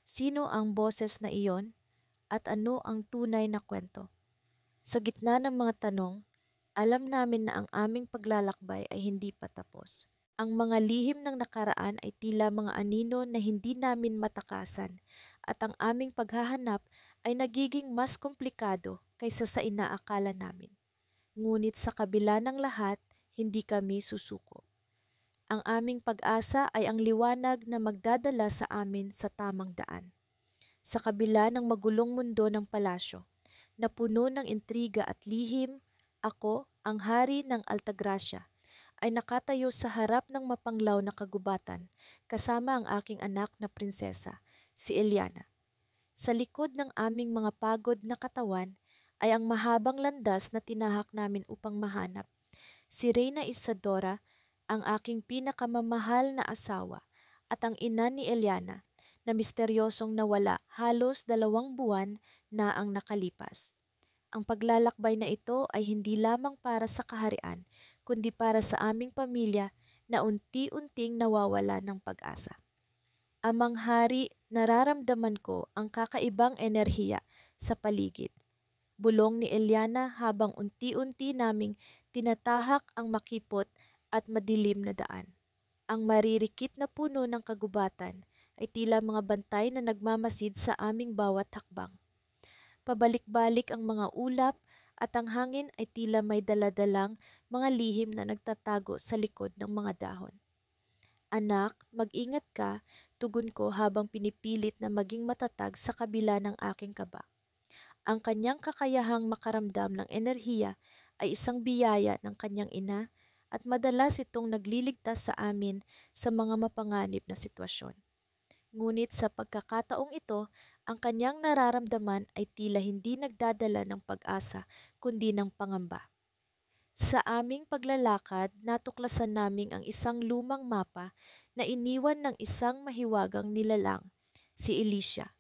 Sino ang boses na iyon at ano ang tunay na kwento? Sa gitna ng mga tanong, alam namin na ang aming paglalakbay ay hindi pa tapos. Ang mga lihim ng nakaraan ay tila mga anino na hindi namin matakasan at ang aming paghahanap ay nagiging mas komplikado kaysa sa inaakala namin. Ngunit sa kabila ng lahat, hindi kami susuko. Ang aming pag-asa ay ang liwanag na magdadala sa amin sa tamang daan. Sa kabila ng magulong mundo ng palasyo, na puno ng intriga at lihim, ako, ang hari ng Altagracia, ay nakatayo sa harap ng mapanglaw na kagubatan kasama ang aking anak na prinsesa, si Eliana. Sa likod ng aming mga pagod na katawan ay ang mahabang landas na tinahak namin upang mahanap si Reyna Isadora, ang aking pinakamamahal na asawa at ang ina ni Eliana na misteryosong nawala halos 2 buwan na ang nakalipas. Ang paglalakbay na ito ay hindi lamang para sa kaharian, kundi para sa aming pamilya na unti-unting nawawala ng pag-asa. Amang hari, nararamdaman ko ang kakaibang enerhiya sa paligid. Bulong ni Eliana habang unti-unti naming tinatahak ang makipot at madilim na daan. Ang maririkit na puno ng kagubatan ay tila mga bantay na nagmamasid sa aming bawat hakbang. Pabalik-balik ang mga ulap at ang hangin ay tila may daladalang mga lihim na nagtatago sa likod ng mga dahon. Anak, mag-ingat ka, tugon ko habang pinipilit na maging matatag sa kabila ng aking kaba. Ang kanyang kakayahang makaramdam ng enerhiya ay isang biyaya ng kanyang ina at madalas itong nagliligtas sa amin sa mga mapanganib na sitwasyon. Ngunit sa pagkakataong ito, ang kanyang nararamdaman ay tila hindi nagdadala ng pag-asa kundi ng pangamba. Sa aming paglalakad, natuklasan naming ang isang lumang mapa na iniwan ng isang mahiwagang nilalang, si Alicia,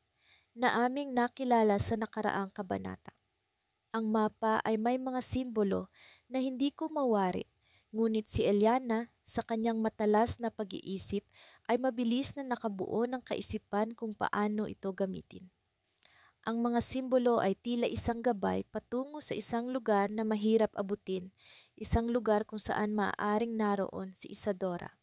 na aming nakilala sa nakaraang kabanata. Ang mapa ay may mga simbolo na hindi ko mawari, ngunit si Eliana sa kanyang matalas na pag-iisip ay mabilis na nakabuo ng kaisipan kung paano ito gamitin. Ang mga simbolo ay tila isang gabay patungo sa isang lugar na mahirap abutin, isang lugar kung saan maaaring naroon si Isadora.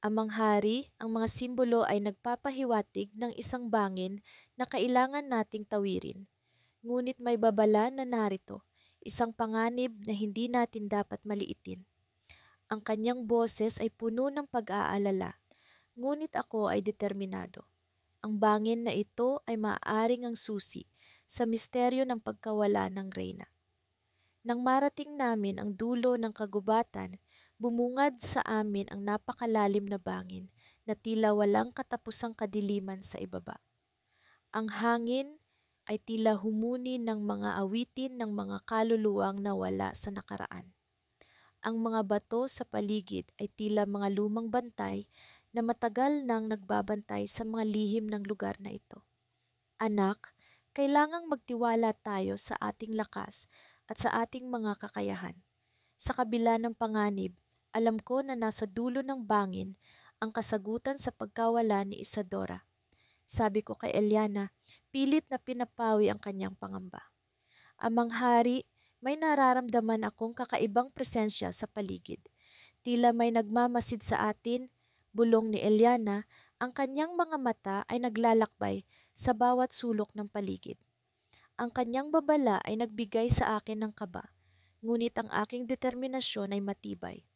Amang hari, ang mga simbolo ay nagpapahiwatig ng isang bangin na kailangan nating tawirin. Ngunit may babala na narito, isang panganib na hindi natin dapat maliitin. Ang kanyang boses ay puno ng pag-aalala, ngunit ako ay determinado. Ang bangin na ito ay maaaring ang susi sa misteryo ng pagkawala ng Reyna. Nang marating namin ang dulo ng kagubatan, bumungad sa amin ang napakalalim na bangin na tila walang katapusang kadiliman sa ibaba. Ang hangin ay tila humuni ng mga awitin ng mga kaluluwang nawala sa nakaraan. Ang mga bato sa paligid ay tila mga lumang bantay na matagal nang nagbabantay sa mga lihim ng lugar na ito. Anak, kailangang magtiwala tayo sa ating lakas at sa ating mga kakayahan. Sa kabila ng panganib, alam ko na nasa dulo ng bangin ang kasagutan sa pagkawala ni Isadora. Sabi ko kay Eliana, pilit na pinapawi ang kanyang pangamba. Amang hari, may nararamdaman akong kakaibang presensya sa paligid. Tila may nagmamasid sa atin, bulong ni Eliana, ang kanyang mga mata ay naglalakbay sa bawat sulok ng paligid. Ang kanyang babala ay nagbigay sa akin ng kaba, ngunit ang aking determinasyon ay matibay.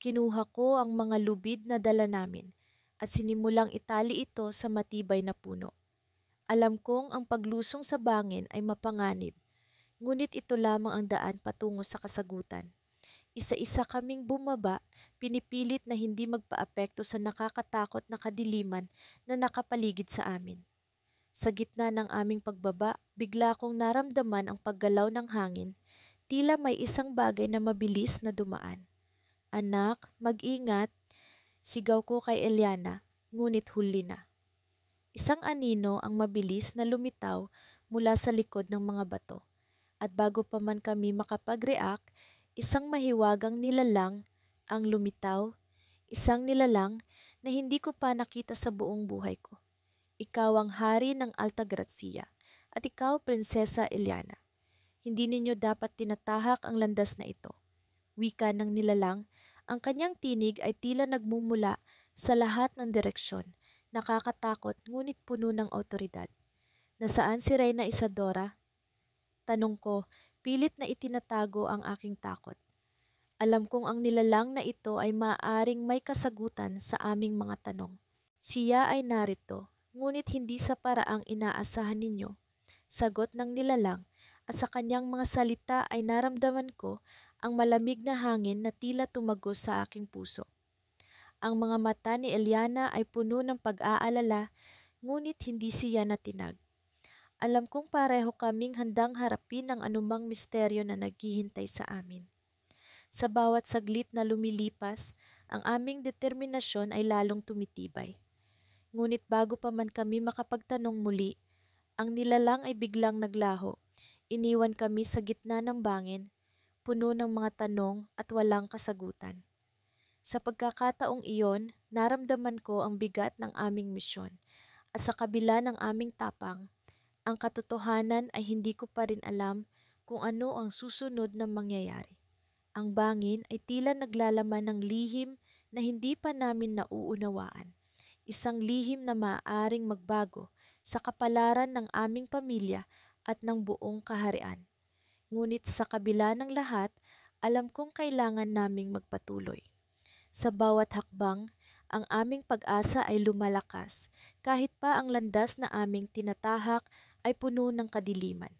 Kinuha ko ang mga lubid na dala namin at sinimulang itali ito sa matibay na puno. Alam kong ang paglusong sa bangin ay mapanganib, ngunit ito lamang ang daan patungo sa kasagutan. Isa-isa kaming bumaba, pinipilit na hindi magpaapekto sa nakakatakot na kadiliman na nakapaligid sa amin. Sa gitna ng aming pagbaba, bigla kong naramdaman ang paggalaw ng hangin, tila may isang bagay na mabilis na dumaan. Anak, mag-ingat, sigaw ko kay Eliana, ngunit huli na. Isang anino ang mabilis na lumitaw mula sa likod ng mga bato. At bago pa man kami makapag-react, isang mahiwagang nilalang ang lumitaw, isang nilalang na hindi ko pa nakita sa buong buhay ko. Ikaw ang hari ng Alta Gracia at ikaw, Prinsesa Eliana. Hindi ninyo dapat tinatahak ang landas na ito. Wika ng nilalang, ang kanyang tinig ay tila nagmumula sa lahat ng direksyon, nakakatakot ngunit puno ng awtoridad. Nasaan si Reyna Isadora? Tanong ko, pilit na itinatago ang aking takot. Alam kong ang nilalang na ito ay maaaring may kasagutan sa aming mga tanong. Siya ay narito, ngunit hindi sa paraang inaasahan ninyo. Sagot ng nilalang at sa kanyang mga salita ay naramdaman ko ang malamig na hangin na tila tumagos sa aking puso. Ang mga mata ni Eliana ay puno ng pag-aalala, ngunit hindi siya natinag. Alam kong pareho kaming handang harapin ang anumang misteryo na naghihintay sa amin. Sa bawat saglit na lumilipas, ang aming determinasyon ay lalong tumitibay. Ngunit bago pa man kami makapagtanong muli, ang nilalang ay biglang naglaho. Iniwan kami sa gitna ng bangin, puno ng mga tanong at walang kasagutan. Sa pagkakataong iyon, naramdaman ko ang bigat ng aming misyon at sa kabila ng aming tapang, ang katotohanan ay hindi ko pa rin alam kung ano ang susunod na mangyayari. Ang bangin ay tila naglalaman ng lihim na hindi pa namin nauunawaan. Isang lihim na maaaring magbago sa kapalaran ng aming pamilya at ng buong kaharian. Ngunit sa kabila ng lahat, alam kong kailangan naming magpatuloy. Sa bawat hakbang, ang aming pag-asa ay lumalakas kahit pa ang landas na aming tinatahak ay puno ng kadiliman.